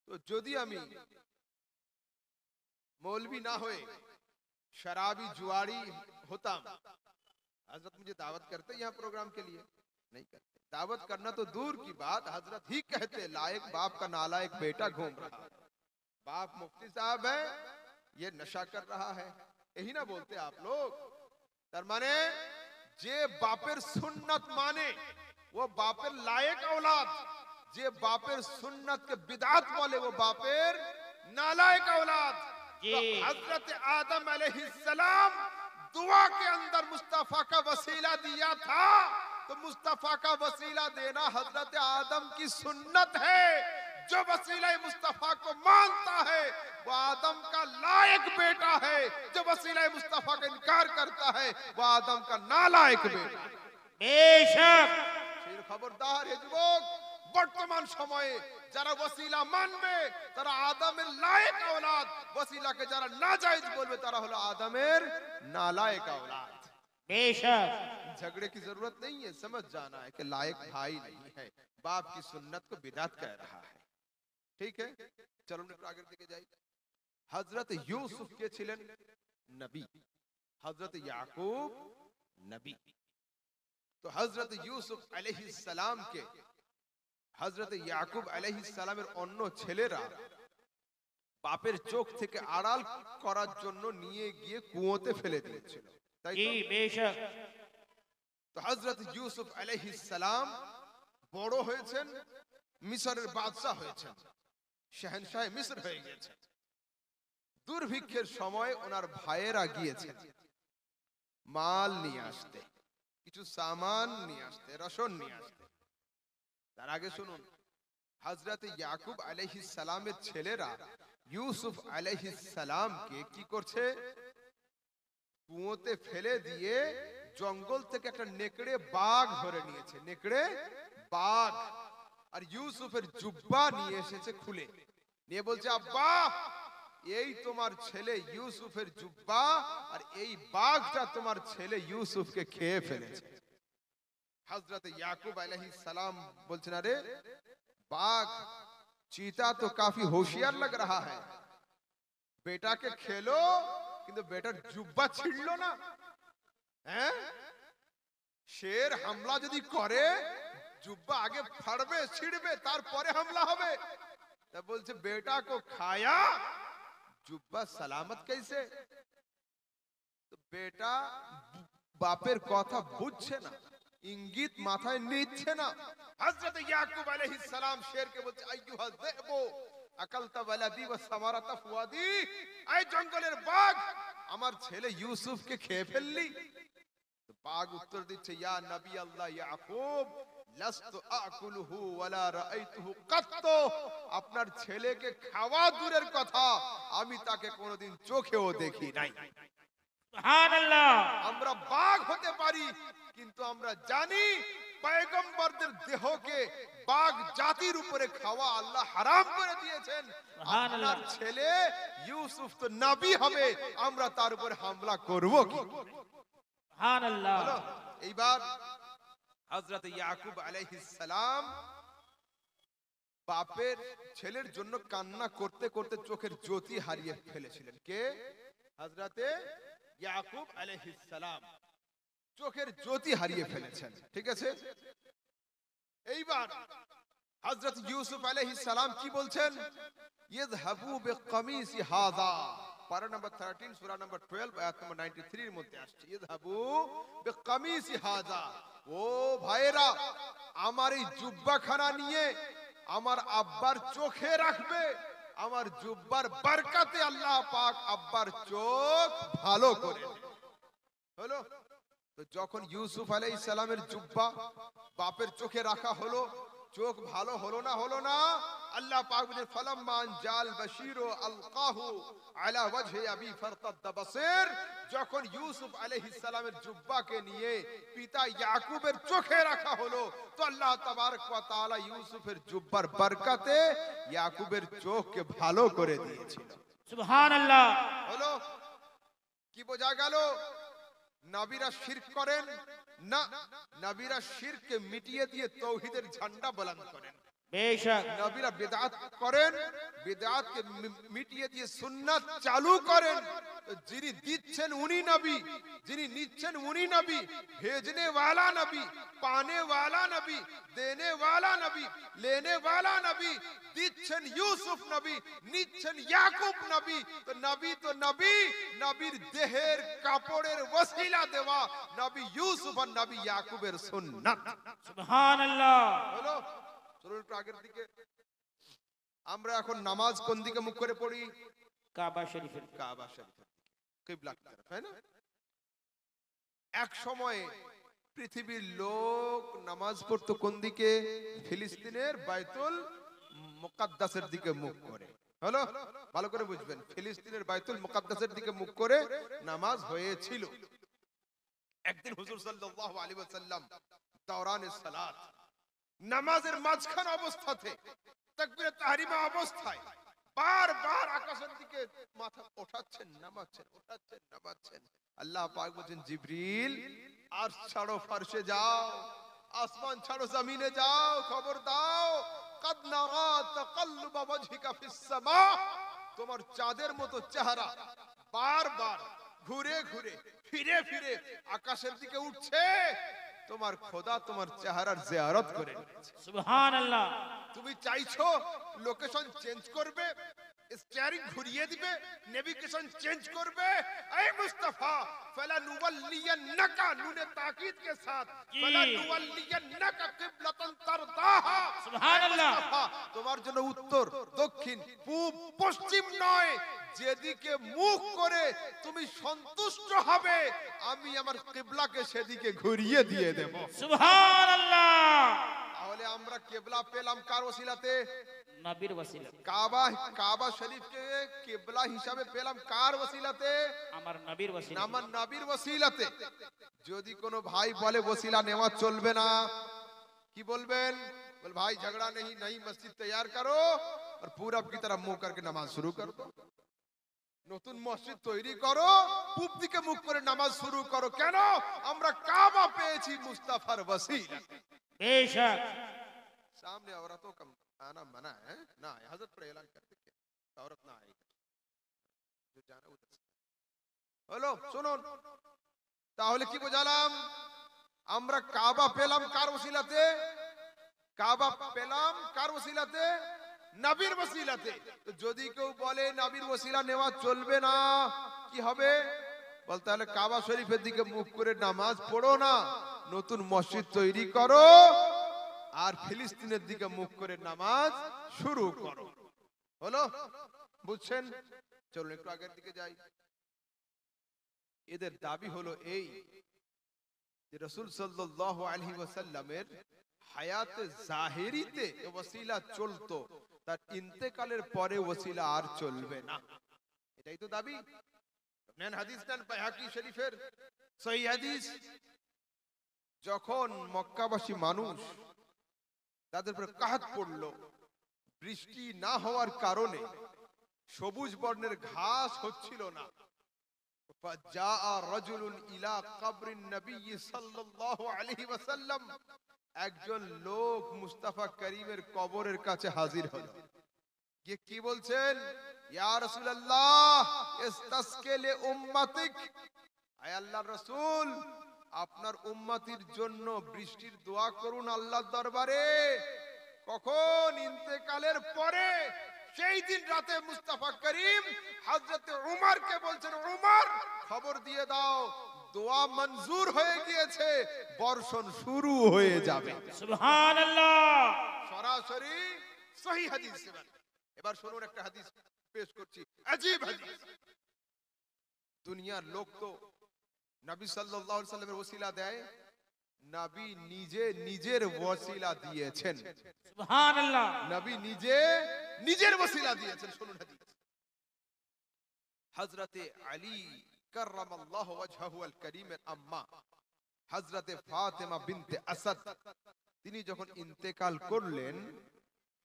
তো যদি আমি मौलवी ना होए, शराबी जुआरी होता, हजरत मुझे दावत करते यहाँ प्रोग्राम के लिए? नहीं करते। दावत करना तो दूर की बात, हजरत ही कहते लायक बाप का नालायक बेटा घूम रहा है, बाप मुफ्ती साहब है, ये नशा कर रहा है, यही ना बोलते आप लोग? तर माने जे बापेर सुन्नत माने वो बापेर लायक औलाद, जे बापेर सुन्नत के बिदात वाले वो बापेर नालायक औलाद। तो हजरत आदम अलैहिस्सलाम दुआ के अंदर मुस्तफा का वसीला दिया था, तो मुस्तफा का वसीला देना हजरत आदम की सुन्नत है। जो वसीला मुस्तफा को मानता है वो आदम का लायक बेटा है, जो वसीला मुस्तफा का इनकार करता है वो आदम का नालायक बेटा। बेशक खबरदार है যুবক, বর্তমান সময়ে যারা ওসিলা মানবে তারা আদমের লায়েক औलाद, ওসিলাকে যারা নাজায়েজ বলবে তারা হলো আদমের নালায়েক औलाद। बेशक झगड़े की जरूरत नहीं है, समझ जाना है कि लायक भाई नहीं है, बाप की सुन्नत को बिदात कह रहा है। ठीक है, चलो একটু আগের দিকে যাই। হযরত ইউসুফ কে ছিলেন? নবী। হযরত ইয়াকুব নবী। तो हजरत यूसुफ अलैहिस्सलाम के हजरत याकूब अलैहिस्सलामेर अन्य ছেলেরা বাপের চোখ থেকে আড়াল করার জন্য নিয়ে গিয়ে কুয়োতে ফেলে দিয়েছিল, তাই जी তো? बेशक তো হজরত ইউসুফ अलैहिस्सलाम বড় হয়েছেন, মিশরের বাদশা হয়েছেন, শাহেনশাহ মিশর হয়ে গেছেন। দুর্ভিক্ষের সময় ওনার ভাইয়েরা গিয়েছেন মাল নিয়ে আসতে, কিছু সামান নিয়ে আসতে, রসন নিয়ে আসতে। তার আগে শুনুন, হযরত ইয়াকুব আলাইহিস সালামের ছেলেরা ইউসুফ আলাইহিস সালামকে কি করছে? কুয়োতে ফেলে দিয়ে জঙ্গল থেকে একটা নেকড়ে বাঘ ধরে নিয়েছে, নেকড়ে বাঘ। আর ইউসুফের জুব্বা নিয়ে এসেছে খুলে, নিয়ে বলছে আব্বা এই তোমার ছেলে ইউসুফের জুব্বা, আর এই বাঘটা তোমার ছেলে ইউসুফকে খেয়ে ফেলেছে। হযরত ইয়াকুব আলাইহিস সালাম বলছেন আরে बाघ चीता तो काफी होशियार लग रहा है, बेटा के खेलो किंतु बेटा जुब्बा छिड़लो ना, हैं? शेर हमला यदि करे जुब्बा आगे फाड़बे छिड़बे तारपरे हमला होबे, तब बोलছে बेटा को खाया जुब्बा सलामत कैसे? तो बेटा बापेर কথা বুঝছে না, इंगित माथाয় নিচ্ছে না। हजरत याकूब अलैहिस सलाम शेर के बोलते अय्युहा ज़िबु अकलता वलदी व समारता फुआदी, এই জঙ্গলের বাঘ আমার ছেলে ইউসুফকে খেয়ে ফেললি। তো বাঘ উত্তর দিচ্ছে ইয়া নবী আল্লাহ ইয়াকুব লাস্তু আকুলুহু ওয়ালা রাআইতুহু কাত্তু, আপনার ছেলেকে খাওয়া দূরের কথা আমি তাকে কোনোদিন চোখেও দেখি নাই। সুবহানাল্লাহ। আমরা বাঘ হতে পারি কিন্তু আমরা জানি পয়গম্বরদের দেহকে বাঘ জাতির উপরে খাওয়া আল্লাহ হারাম করে দিয়েছেন। আপনার ছেলে ইউসুফ তো নবী হবে, আমরা তার উপরে হামলা করব কি? সুবহানাল্লাহ। হলো এইবার হযরত ইয়াকুব আলাইহিস সালাম বাপের ছেলের জন্য কান্না করতে করতে চোখের জ্যোতি হারিয়ে ফেলেছিলেন। কে? হযরতে ইয়াকুব আলাইহিস সালাম চোখের জ্যোতি হারিয়ে ফেলেছেন। ঠিক আছে, এইবার হযরত ইউসুফ আলাইহিস সালাম কি বলছেন? ইযহাবু বিকামিসি হাযা, পারা নম্বর 13 সূরা নম্বর 12 আয়াত নম্বর 93 এর মধ্যে আসছে ইযহাবু বিকামিসি হাযা, ও ভাইরা আমার এই জুব্বাখানা নিয়ে আমার আব্বার চোখে রাখবে, আমার জুব্বার বরকতে আল্লাহ পাক আব্বার চোখ ভালো করে দেবে। হলো তো যখন ইউসুফ আলাইহিস সালামের জুব্বা বাপের চোখে রাখা হলো, চোখ ভালো হলো না? হলো না। আল্লাহ পাক বলেন ফালাম্মা জাল বাশীরু আলকাহু আলা ওয়াজহি আবি ফারতাদ বাসীর, যখন ইউসুফ আলাইহিস সালামের জুব্বাকে নিয়ে পিতা ইয়াকুবের চোখে রাখা হলো তো আল্লাহ তাবারক ওয়া তাআলা ইউসুফের জুব্বার বরকতে ইয়াকুবের চোখকে ভালো করে দিয়েছিল। সুবহানাল্লাহ। হলো কি বোঝা গেল? নবীরা শিরক করেন না, নবীরা শিরককে মিটিয়ে দিয়ে তাওহীদের ঝান্ডা বুলন্দ করেন। बेशक নবীরা বিদআত করেন, বিদআতকে মিটিয়ে দিয়ে সুন্নাত চালু করেন। তো যিনি দিচ্ছেন উনি নবী, যিনি নিচ্ছেন উনি নবী, भेजने वाला नबी, पाने वाला नबी, देने वाला नबी, लेने वाला नबी, দিচ্ছেন ইউসুফ নবী, নিচ্ছেন ইয়াকুব নবী। তো নবী, নবীর দেহের কাপড়ের ওসিলা দেওয়া নবী ইউসুফ আর নবী ইয়াকুবের সুন্নাত। সুবহানাল্লাহ। হলো, চলুন একটু আগের দিকে। আমরা এখন নামাজ কোন দিকে মুখ করে পড়ি? কাবা শরীফের কাবা শরীফের দিকে, কিবলা কি तरफ, তাই না? এক সময় পৃথিবীর লোক নামাজ পড়তো কোন দিকে? ফিলিস্তিনের বাইতুল মুকাদ্দাসের দিকে মুখ করে। হলো, ভালো করে বুঝবেন, ফিলিস্তিনের বাইতুল মুকাদ্দাসের দিকে মুখ করে নামাজ হয়েছিল। একদিন হুজুর সাল্লাল্লাহু আলাইহি ওয়াসাল্লাম দৌরানে সালাত, নামাজের মাঝখান অবস্থাতে, তাকবীরে তাহরিমা অবস্থায় বারবার আকাশের দিকে মাথা ওঠাচ্ছেন, নামাচ্ছেন, ওঠাচ্ছেন, নামাচ্ছেন। আল্লাহ পাক বলেন, জিবরিল আরশ ছাড়ো, ফারশে যাও, আসমান ছাড়ো, জমিনে যাও, খবর দাও, কদ নারা তাকাল্লুবা ওয়াজহিকা ফিস সামা, তোমার চাঁদের মতো চেহারা বারবার ঘুরে ঘুরে ফিরে ফিরে আকাশের দিকে উঠছে। তোমার খোদা তোমার চেহারার জিয়ারত করে নিয়েছে। সুবহানাল্লাহ। তুমি চাইছো লোকেশন চেঞ্জ করবে, স্টিয়ারিং ঘুরিয়ে দিবে, নেভিগেশন চেঞ্জ করবে। এই মুস্তাফা, ফালানুওয়াল্লিয়ান্নাকা, নুনে তাকিদ के साथ, ফালানুওয়াল্লিয়ান্নাকা কিবলাতান তারদাহা। সুবহানাল্লাহ। মুস্তাফা, তোমার জন্য উত্তর, দক্ষিণ, পূব, পশ্চিম নয়, যেদিকে মুখ করে তুমি সন্তুষ্ট হবে আমি আমার কিবলাকে সেদিকে ঘুরিয়ে দিয়ে দেব। সুবহানাল্লাহ। তাহলে আমরা কিবলা পেলাম কার ওসিলাতে? নবীর ওসিলা। কাবা শরীফকে কিবলা হিসাবে পেলাম কার ওসিলাতে? আমার নবীর ওসিলা। আমার নবীর ওসিলাতে। যদি কোনো ভাই বলে ওসিলা নেওয়া চলবে না, কি বলবেন? বল ভাই ঝগড়া नहीं मस्जिद तैयार करो और पूरब की तरफ मुंह करके नमाज शुरू कर दो। নতুন মসজিদ তৈরি করো, পূব দিকে মুখ করে নামাজ শুরু করো। কেন? আমরা কাবা পেয়েছি মুস্তাফার ওসিলা। बेशक सामने औरतों का आना मना है ना, हजरत पर ऐलान कर दे कि औरत ना आएगी, जो जाना उधर से। হলো, শুনুন, তাহলে কি বোঝালাম? আমরা কাবা পেলাম কার ওসিলাতে? কাবা পেলাম কার ওসিলাতে? নবীর ওসিলাতে। তো যদি কেউ বলে নবীর ওসিলা নেওয়া চলবে না, কি হবে? বলতে হলে কাবা শরীফের দিকে মুখ করে নামাজ পড়ো না, নতুন মসজিদ তৈরি করো আর ফিলিস্তিনের দিকে মুখ করে নামাজ শুরু করো। হলো, বুঝছেন? চলুন একটু আগের দিকে যাই। এদের দাবি হলো এই যে রাসূল সাল্লাল্লাহু আলাইহি ওয়াসাল্লামের হায়াতে জাহিরিতে ওসিলা চলতো, তার ইন্তেকালের পরে ওসিলা আর চলবে না। এটাই তো দাবি। নেন হাদিস নেন বাইহাকি শরীফের সহিহ হাদিস। যখন মক্কাবাসী মানুষ তাদের উপর কাহাত পড়লো, বৃষ্টি না হওয়ার কারণে সবুজ বর্ণের ঘাস হচ্ছিল না, فجاء رجل الى قبر النبي صلى الله عليه وسلم, একজন লোক মুস্তাফা করিমের কবরের কাছে হাজির হলো। গিয়ে কি বলছেন? ইয়া রাসূলুল্লাহ ইস্তাসকি লি উম্মাতিক, আয় আল্লাহর রাসূল আপনার উম্মতির জন্য বৃষ্টির দোয়া করুন আল্লাহর দরবারে। কখন? ইন্তেকালের পরে। সেই দিন রাতে মুস্তাফা করিম হযরত উমরকে বলছেন, উমর খবর দিয়ে দাও দোয়া মঞ্জুর হয়ে গিয়েছে, বর্ষণ শুরু হয়ে যাবে। সুবহানাল্লাহ। সরাসরি সহিহ হাদিস। এবার শুনুন একটা হাদিস পেশ করছি, আজীব হাদিস। দুনিয়ার লোক তো নবী সাল্লাল্লাহু আলাইহি ওয়াসাল্লামের ওসিলা দেয়, নবী নিজে নিজের ওসিলা দিয়েছেন। সুবহানাল্লাহ। নবী নিজে নিজের ওসিলা দিয়েছেন। শুনুন হাদিস। হযরতে আলী কাররামাল্লাহু ওয়াজহাহু আল কারীমের আম্মা হযরতে ফাতেমা বিনতে আসাদ, তিনি যখন ইন্তেকাল করলেন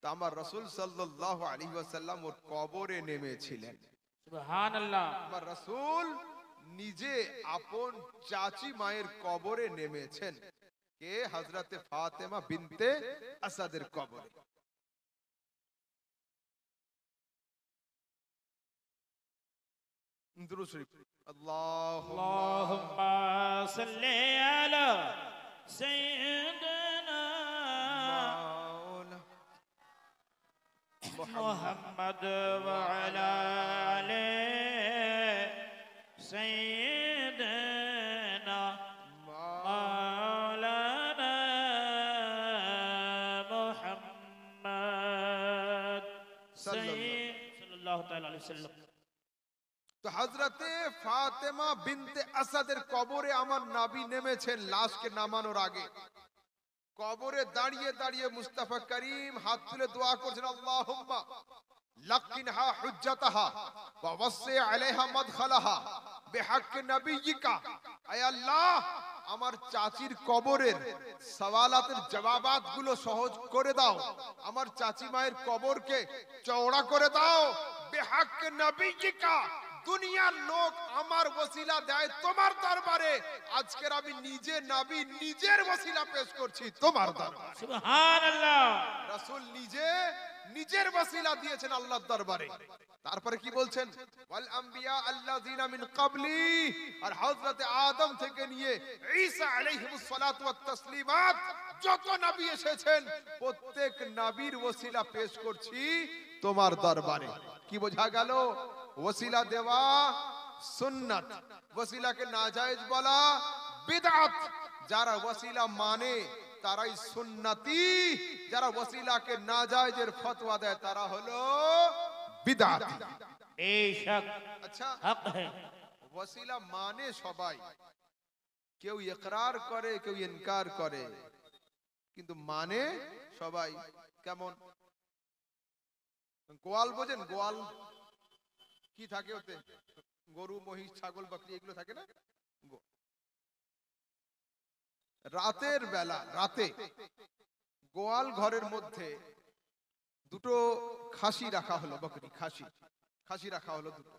তা আমার রাসূল সাল্লাল্লাহু আলাইহি ওয়াসাল্লাম ওর কবরে নেমেছিলেন। সুবহানাল্লাহ। আমার রাসূল নিজে আপন চাচি মায়ের কবরে নেমেছেন। কে? হযরতে ফাতেমা বিনতে আসাদের কবরে। दुरूद शरीफ अल्लाहुम्मा अल्लाहुम्मा सल्ली अला सय्यिदना मुहम्मद व अला आले सय्यिदना मौलाना मुहम्मद सल्लल्लाहु तआला अलैहि वसल्लम। तो हजरते फातिमा बिनते असদের কবরে আমার নবী নেমেছেন লাশকে নামানোর আগে। কবরে দাঁড়িয়ে দাঁড়িয়ে মুস্তাফা করিম হাত তুলে দোয়া করছেন আল্লাহুম্মা লাকিনহা হুজ্জাতাহা ওয়া ওয়াসি আলাইহা মাদখালাহা বিহক নবিয়িকা। আয় আল্লাহ, আমার চাচির কবরের সওয়ালাতের জবাবাতগুলো সহজ করে দাও, আমার চাচি মায়ের কবরকে চওড়া করে দাও। বিহক নবিয়িকা, দুনিয়ার লোক আমার ওসিলা দেয় তোমার দরবারে, আজকের আমি নিজে নবী নিজের ওসিলা পেশ করছি তোমার দরবারে। সুবহানাল্লাহ। রাসূল নিজে নিজের ওসিলা দিয়েছেন আল্লাহর দরবারে। তারপরে কি বলছেন? ওয়াল আম্বিয়া আল্লাযিনা মিন ক্বাবলি, আর হযরত আদম থেকে নিয়ে ঈসা আলাইহিস সালাতু ওয়াত তাসলিমাত যত নবী এসেছেন প্রত্যেক নবীর ওসিলা পেশ করছি তোমার দরবারে। কি বোঝা গেল? ওসিলা দেওয়া সুন্নাত, ওসিলাকে নাজায়েজ বলা বিদআত। যারা ওসিলা মানে তারাই সুন্নতি, যারা ওসিলাকে নাজায়েজের ফতোয়া দেয় তারা হলো বিদআতি। বেশক আচ্ছা, হক है। ওসিলা মানে সবাই, কেউ ইকরার করে কেউ ইনকার করে, কিন্তু মানে সবাই। কেমন? গোয়াল বোঝেন? গোয়াল কি থাকে ওতে? গরু মহিষ ছাগল বকরি এগুলো থাকে না? রাতের বেলা, রাতে গোয়াল ঘরের মধ্যে দুটো খাসি রাখা হলো, বকরি খাসি রাখা হলো দুটো।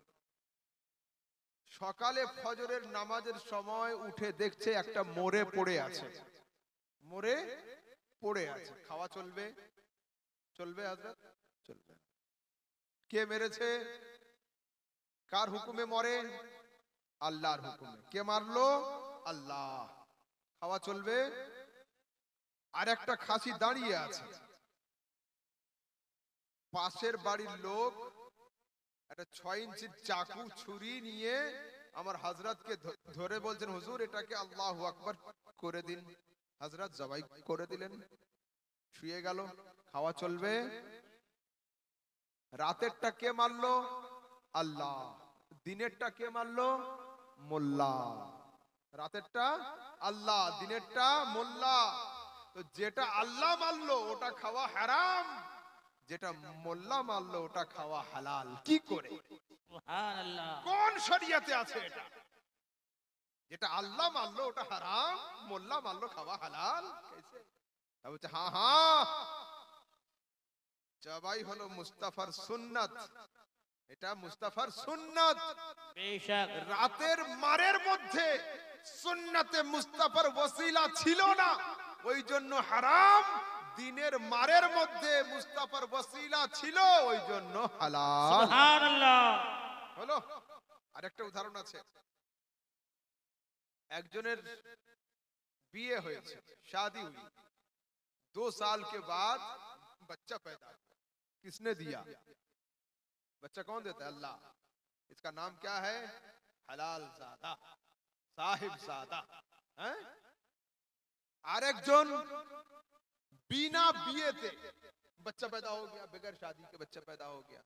সকালে ফজরের নামাজের সময় উঠে দেখছে একটা মরে পড়ে আছে, মরে পড়ে আছে। খাওয়া চলবে? চলবে হযরত? চলবে। কে মেরেছে? কার হুকুমে মরে? আল্লাহর হুকুমে। কে মারলো? আল্লাহ। খাওয়া চলবে? আর একটা খাসি দাঁড়িয়ে আছে, পাশের বাড়ির লোক একটা 6 ইঞ্চির চাকু ছুরি নিয়ে আমার হযরতকে ধরে বলছেন, হুজুর এটাকে আল্লাহু আকবার করে দিন। হযরত জবাই করে দিলেন, শুয়ে গেল। খাওয়া চলবে? রাতেরটা কে মারলো? আল্লাহ। দিনেরটা কে মারলো? মোল্লা। রাতেরটা আল্লাহ, দিনেরটা মোল্লা। তো যেটা আল্লাহ মারলো ওটা খাওয়া হারাম, যেটা মোল্লা মারলো ওটা খাওয়া হালাল। কি করে? সুবহানাল্লাহ। কোন শরিয়াতে আছে এটা? যেটা আল্লাহ মারলো ওটা হারাম, মোল্লা মারলো খাওয়া হালাল? कैसे? তবে বলছে হ্যাঁ হ্যাঁ, জবাই হলো মুস্তাফার সুন্নাত, এটা মুস্তাফার সুন্নাত। বেশক রাতের মারের মধ্যে সুন্নাতে মুস্তাফার ওসিলা ছিল না, ওই জন্য হারাম। দিনের মারের মধ্যে মুস্তাফার ওসিলা ছিল, ওই জন্য হালাল। সুবহানাল্লাহ। হলো। আরেকটা উদাহরণ আছে। একজনের বিয়ে হয়েছে, शादी हुई, 2 साल के बाद बच्चा पैदा हुआ। किसने दिया? बच्चा कौन देता है? अल्लाह। इसका नाम क्या है? हलाल ज़ादा, साहिब ज़ादा। हैं? आरेकजन बिना बिये थे बच्चा पैदा हो गया, बगैर शादी के बच्चा पैदा हो गया।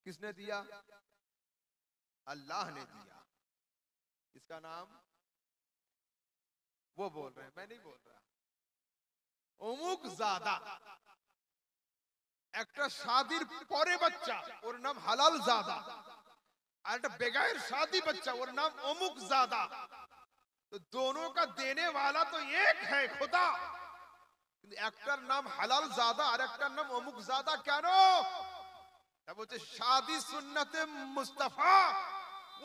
किसने दिया? अल्लाह ने दिया। इसका नाम, वो बोल रहे हैं, मैं नहीं बोल रहा, অমুক জাদা। একটা শাদির পরে বাচ্চা ওর নাম হালাল জাদা, আর একটা বেগায়ের শাदी बच्चा ওর নাম অমুক জাদা। तो दोनों का देने वाला तो एक है खुदा, কিন্তু একটার নাম হালাল জাদা আর একটার নাম অমুক জাদা। কেন? তা বলছে শাदी সুন্নতে মুস্তাফা,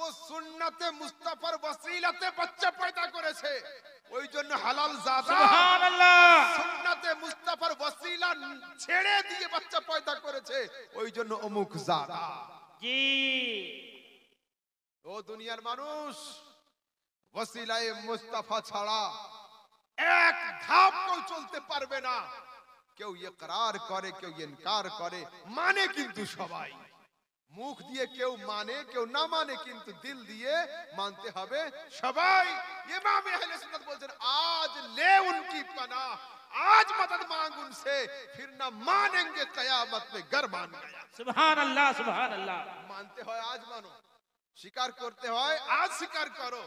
ও সুন্নতে মুস্তাফার ওসিলাতে বাচ্চা পয়দা করেছে, ওই জন্য হালাল জাদা। সুবহানাল্লাহ। সুন্নতে মুস্তাফার ওসিলা ছেড়ে দিয়ে বাচ্চা পয়দা করেছে, ওই জন্য অমুক জাদা। জি। ও দুনিয়ার মানুষ, ওসিলায়ে মুস্তাফা ছাড়া এক ধাপ কেউ চলতে পারবে না। কেউ ইকরার করে, কেউ ইনকার করে, মানে কিন্তু সবাই। মুখ দিয়ে কেউ মানে, কেউ না মানে, কিন্তু দিল দিয়ে মানতে হবে সবাই। ইমাম আহলে সুন্নাত বলছেন, आज ले उनकी पनाह, आज मदद मांग उनसे, फिर ना मानेंगे कयामत में घर मान गया। सुभान अल्लाह, सुभान अल्लाह। মানতে হয় আজ মানো, স্বীকার করতে হয় আজ স্বীকার করো।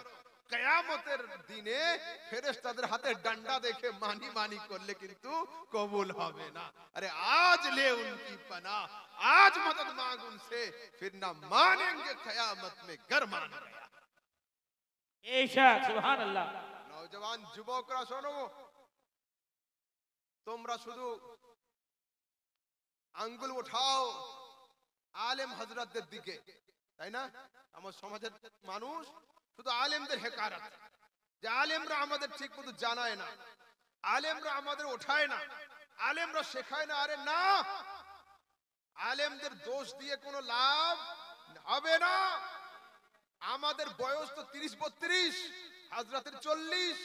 কিয়ামতের দিনে ফেরেশতাদের হাতে ডান্ডা দেখে মানি মানি করলে কিন্তু কবুল হবে না। আরে আজ লে উনকি पनाह, आज मदद मांग उनसे, फिर ना मानेंगे कयामत में घर मान गया। बेशक, सुभान अल्लाह। নওজওয়ান যুবকরা শোনো, তোমরা শুধু আঙ্গুল উঠাও আলেম হযরতদের দিকে, তাই না? আমার সমাজের মানুষ শুধু আলেমদের হেকারত, যে আলেমরা আমাদের ঠিক মতো জানায় না, আলেমরা আমাদের ওঠায় না, আলেমরা শেখায় না। আরে না, আলেমদের দোষ দিয়ে কোনো লাভ হবে না। আমাদের বয়স তো 30-32, হযরতের 40,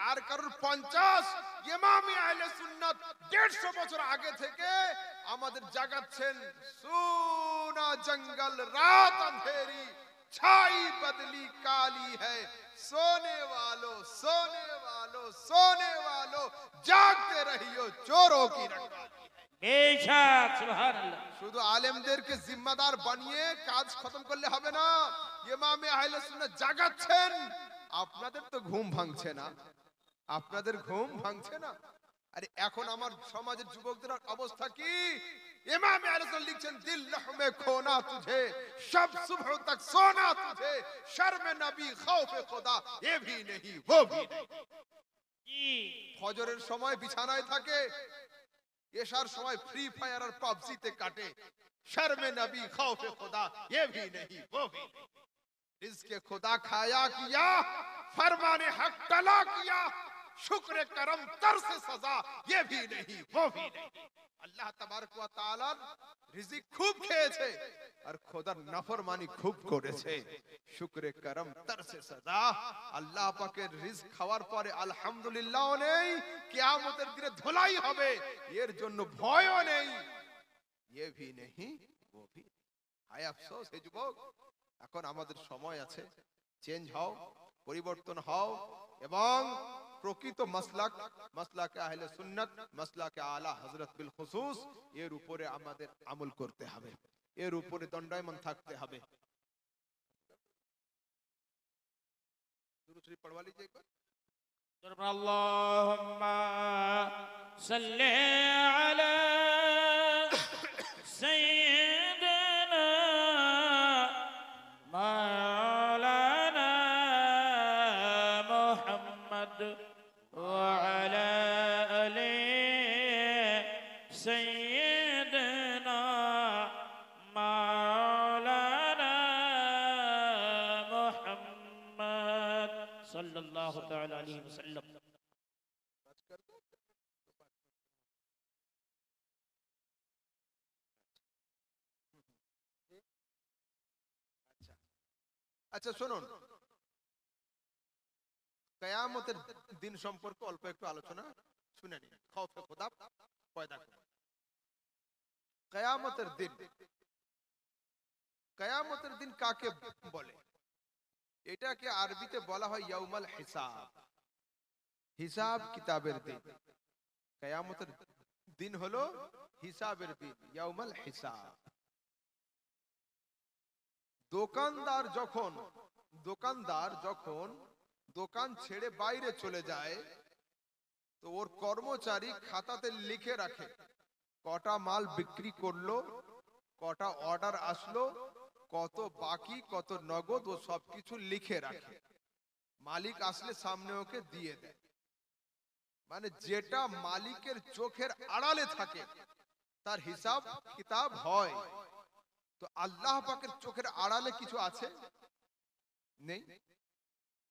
আর কারোর 50। ইমাম আহলে সুন্নাত 150 বছর আগে থেকে আমাদের জাগাচ্ছেন, সোনা জঙ্গল রাত अंधेरी, छाई बदली काली है, सोने वालों सोने वालों सोने वालों, जागते रहियो चोरों की रखवाली है। बेशक, सुभान अल्लाह। শুধু আলেমদেরকে জিম্মাদার বানিয়ে কাজ খতম করলে হবে না। ইমাম আহলে সুন্নাত জাগাচ্ছেন, আপনাদের তো ঘুম ভাঙছে না, আপনাদের ঘুম ভাঙছে না। আরে এখন আমার সমাজের যুবকদের অবস্থা কি? ইমাম আহলে সুন্নাত লিখছেন, দিল লহমে খোনা তুঝে, শব সুবহ তক সোনা তুঝে, শর্মে নবী খৌফে খুদা ये भी नहीं वो भी नहीं। जी, ফজরের সময় বিছানায় থাকে, এশার সময় ফ্রি ফায়ার আর পাবজিতে কাটে, শর্মে নবী খৌফে খুদা ये भी नहीं वो भी नहीं। रिज़्क़ खुदा खाया किया, फरमाने हक टला किया, शुक्र करम तरस सजा ये भी नहीं वो भी नहीं। আল্লাহ তাবারক ওয়া তাআলা রিজিক খুব খেয়েছে আর খোদার নাফরমানি খুব করেছে। শুকরে করম তরসে সাজা। আল্লাহ পাকের রিজক খাওয়ার পরে আলহামদুলিল্লাহ নেই, কিয়ামতের দিনে ধোলাই হবে, এর জন্য ভয়ও নেই। ये भी नहीं वो भी। হায় আফসোস হে যুবক, এখন আমাদের সময় আছে, চেঞ্জ হও, পরিবর্তন হও এবং প্রকৃত মাসলাকে আহলে সুন্নাত, মাসলাকে আলা হযরত বিল খুসুস, এর উপরে আমাদের আমল করতে হবে, এর উপরে দণ্ডায়মান থাকতে হবে। দুরূদ শরীফ পড়वा लीजिए एक बार। अल्लाहुम्मा सल्ली अला सय्यिदिना मौलाना मुहम्मद व अला आलि सय्यिदिना मौलाना मुहम्मद सल्लल्लाहु तआला अलैहि वसल्लम। আচ্ছা শুনুন, কিয়ামতের দিন সম্পর্কে অল্প একটু আলোচনা শুনে নিন। খৌফে খোদা পয়দা করুন। কিয়ামতের দিন, কিয়ামতের দিন কাকে বলে? এটাকে আরবিতে বলা হয় ইয়াউমাল হিসাব, হিসাব কিতাবের দিন। কিয়ামতের দিন হলো হিসাবের দিন, ইয়াউমাল হিসাব। দোকানদার যখন দোকান ছেড়ে বাইরে চলে যায়, তো ওর কর্মচারী খাতাতে লিখে রাখে কটা মাল বিক্রি করলো, কটা অর্ডার আসলো, কত বাকি, কত নগদ, ও সবকিছু লিখে রাখে। মালিক আসলে সামনে ওকে দিয়ে দেয়। মানে যেটা মালিকের চোখের আড়ালে থাকে তার হিসাব কিতাব হয়। তো আল্লাহ পাকের চোখের আড়ালে কিছু আছে? নেই।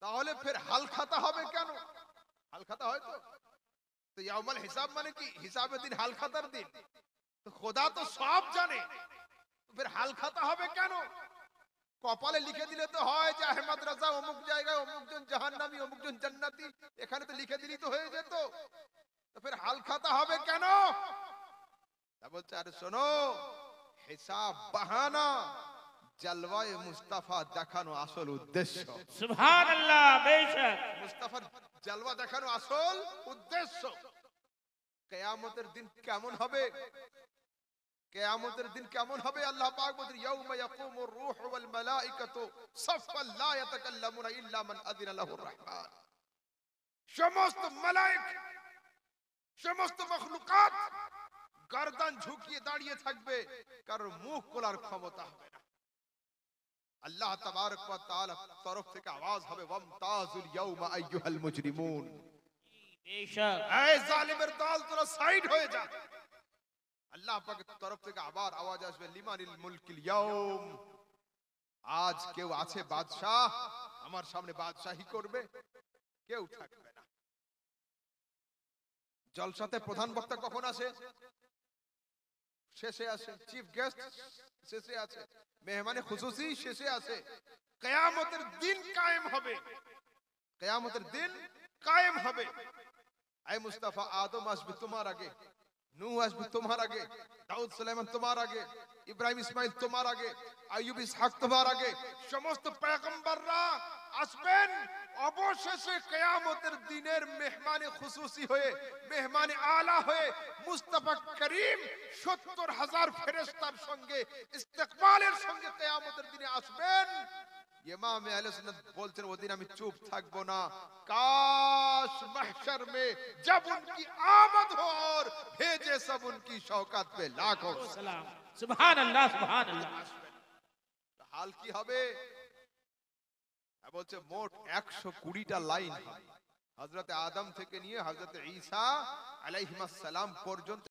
তাহলে ফের হাল খাতা হবে কেন? হাল খাতা হয় তো ইয়াউমাল হিসাব মানে কি? হিসাবের দিন, হাল খাতার দিন। তো খোদা তো সব জানে, তো ফের হাল খাতা হবে কেন? কপালে লিখে দিলে তো হয় যে আহমদ রাজা অমুক জায়গায় অমুক জন জাহান্নামী অমুক জন জান্নাতি, এখানে তো লিখে দিলেই তো হয়ে যেত, তো ফের হাল খাতা হবে কেন? তা বলছে আরে শোনো, হিসাব বাহানা, জলওয়ায়ে মুস্তাফা দেখানো আসল উদ্দেশ্য। সুবহানাল্লাহ, বেশক মুস্তাফার জলওয়া দেখানো আসল উদ্দেশ্য। কিয়ামতের দিন কেমন হবে? কিয়ামতের দিন কেমন হবে? আল্লাহ পাক বলেন ইয়াউমা ইয়াকুমুর রূহু ওয়াল মালাইকাতু সাফফান লা ইয়াতাকাল্লামুনা ইল্লা মান আযিনা লাহুর রহমান। সমস্ত মালায়েক, সমস্ত মাখলুকাত গর্দান ঝুঁকিয়ে দাঁড়িয়ে থাকবে, কারণ মুখ খোলার ক্ষমতা হবে না। আল্লাহ তাবারক ওয়া তাআলার তরফ থেকে আওয়াজ হবে ওয়ামতাজুল ইয়াউমা আইয়ুহাল মুজরিমুন, বেশক এই জালিমের দল তোরা সাইড হয়ে যা। আল্লাহ পাকের তরফ থেকে আবার আওয়াজ আসবে লিমানিল মুলকিল ইয়াউম, আজ কেউ আছে বাদশাহ, আমার সামনে বাদশাহী করবে? কেউ থাকবে না। জলসাতে প্রধান বক্তা কখন আসে? শেষে আসে। চিফ গেস্ট শেষে আছে, মেহমানে খুসুসি শেষে আসে। কিয়ামতের দিন কায়েম হবে, কিয়ামতের দিন কায়েম হবে। আয় মুস্তাফা, আদম আসবে তোমার আগে, নূহ আসবে তোমার আগে, দাউদ সুলাইমান তোমার আগে, ইব্রাহিম ইসমাইল তোমার আগে, আইয়ুব ইসহাক তোমার আগে, সমস্ত পয়গম্বররা আসবেন। অবশেষে কিয়ামতের দিনের মেহমানে খুসুসি হয়ে, মেহমানে আলা হয়ে মুস্তাফা করিম ৭০,০০০ ফেরেশতার সঙ্গে ইস্তেকবালের সঙ্গে কিয়ামতের দিনে আসবেন। ইমাম আহলে সুন্নাত বলছেন ওদিন আমি চুপ থাকবো না, কাশ মাহশর में जब उनकी आमद हो और भेजे सब उनकी शौकत पे लाखों সালাম। সুবহানাল্লাহ, সুবহানাল্লাহ। হাল কি হবে? বলছে মোট ১২০টা লাইন হবে, হযরত আদম থেকে নিয়ে হযরত ঈসা আলাইহিস সালাম পর্যন্ত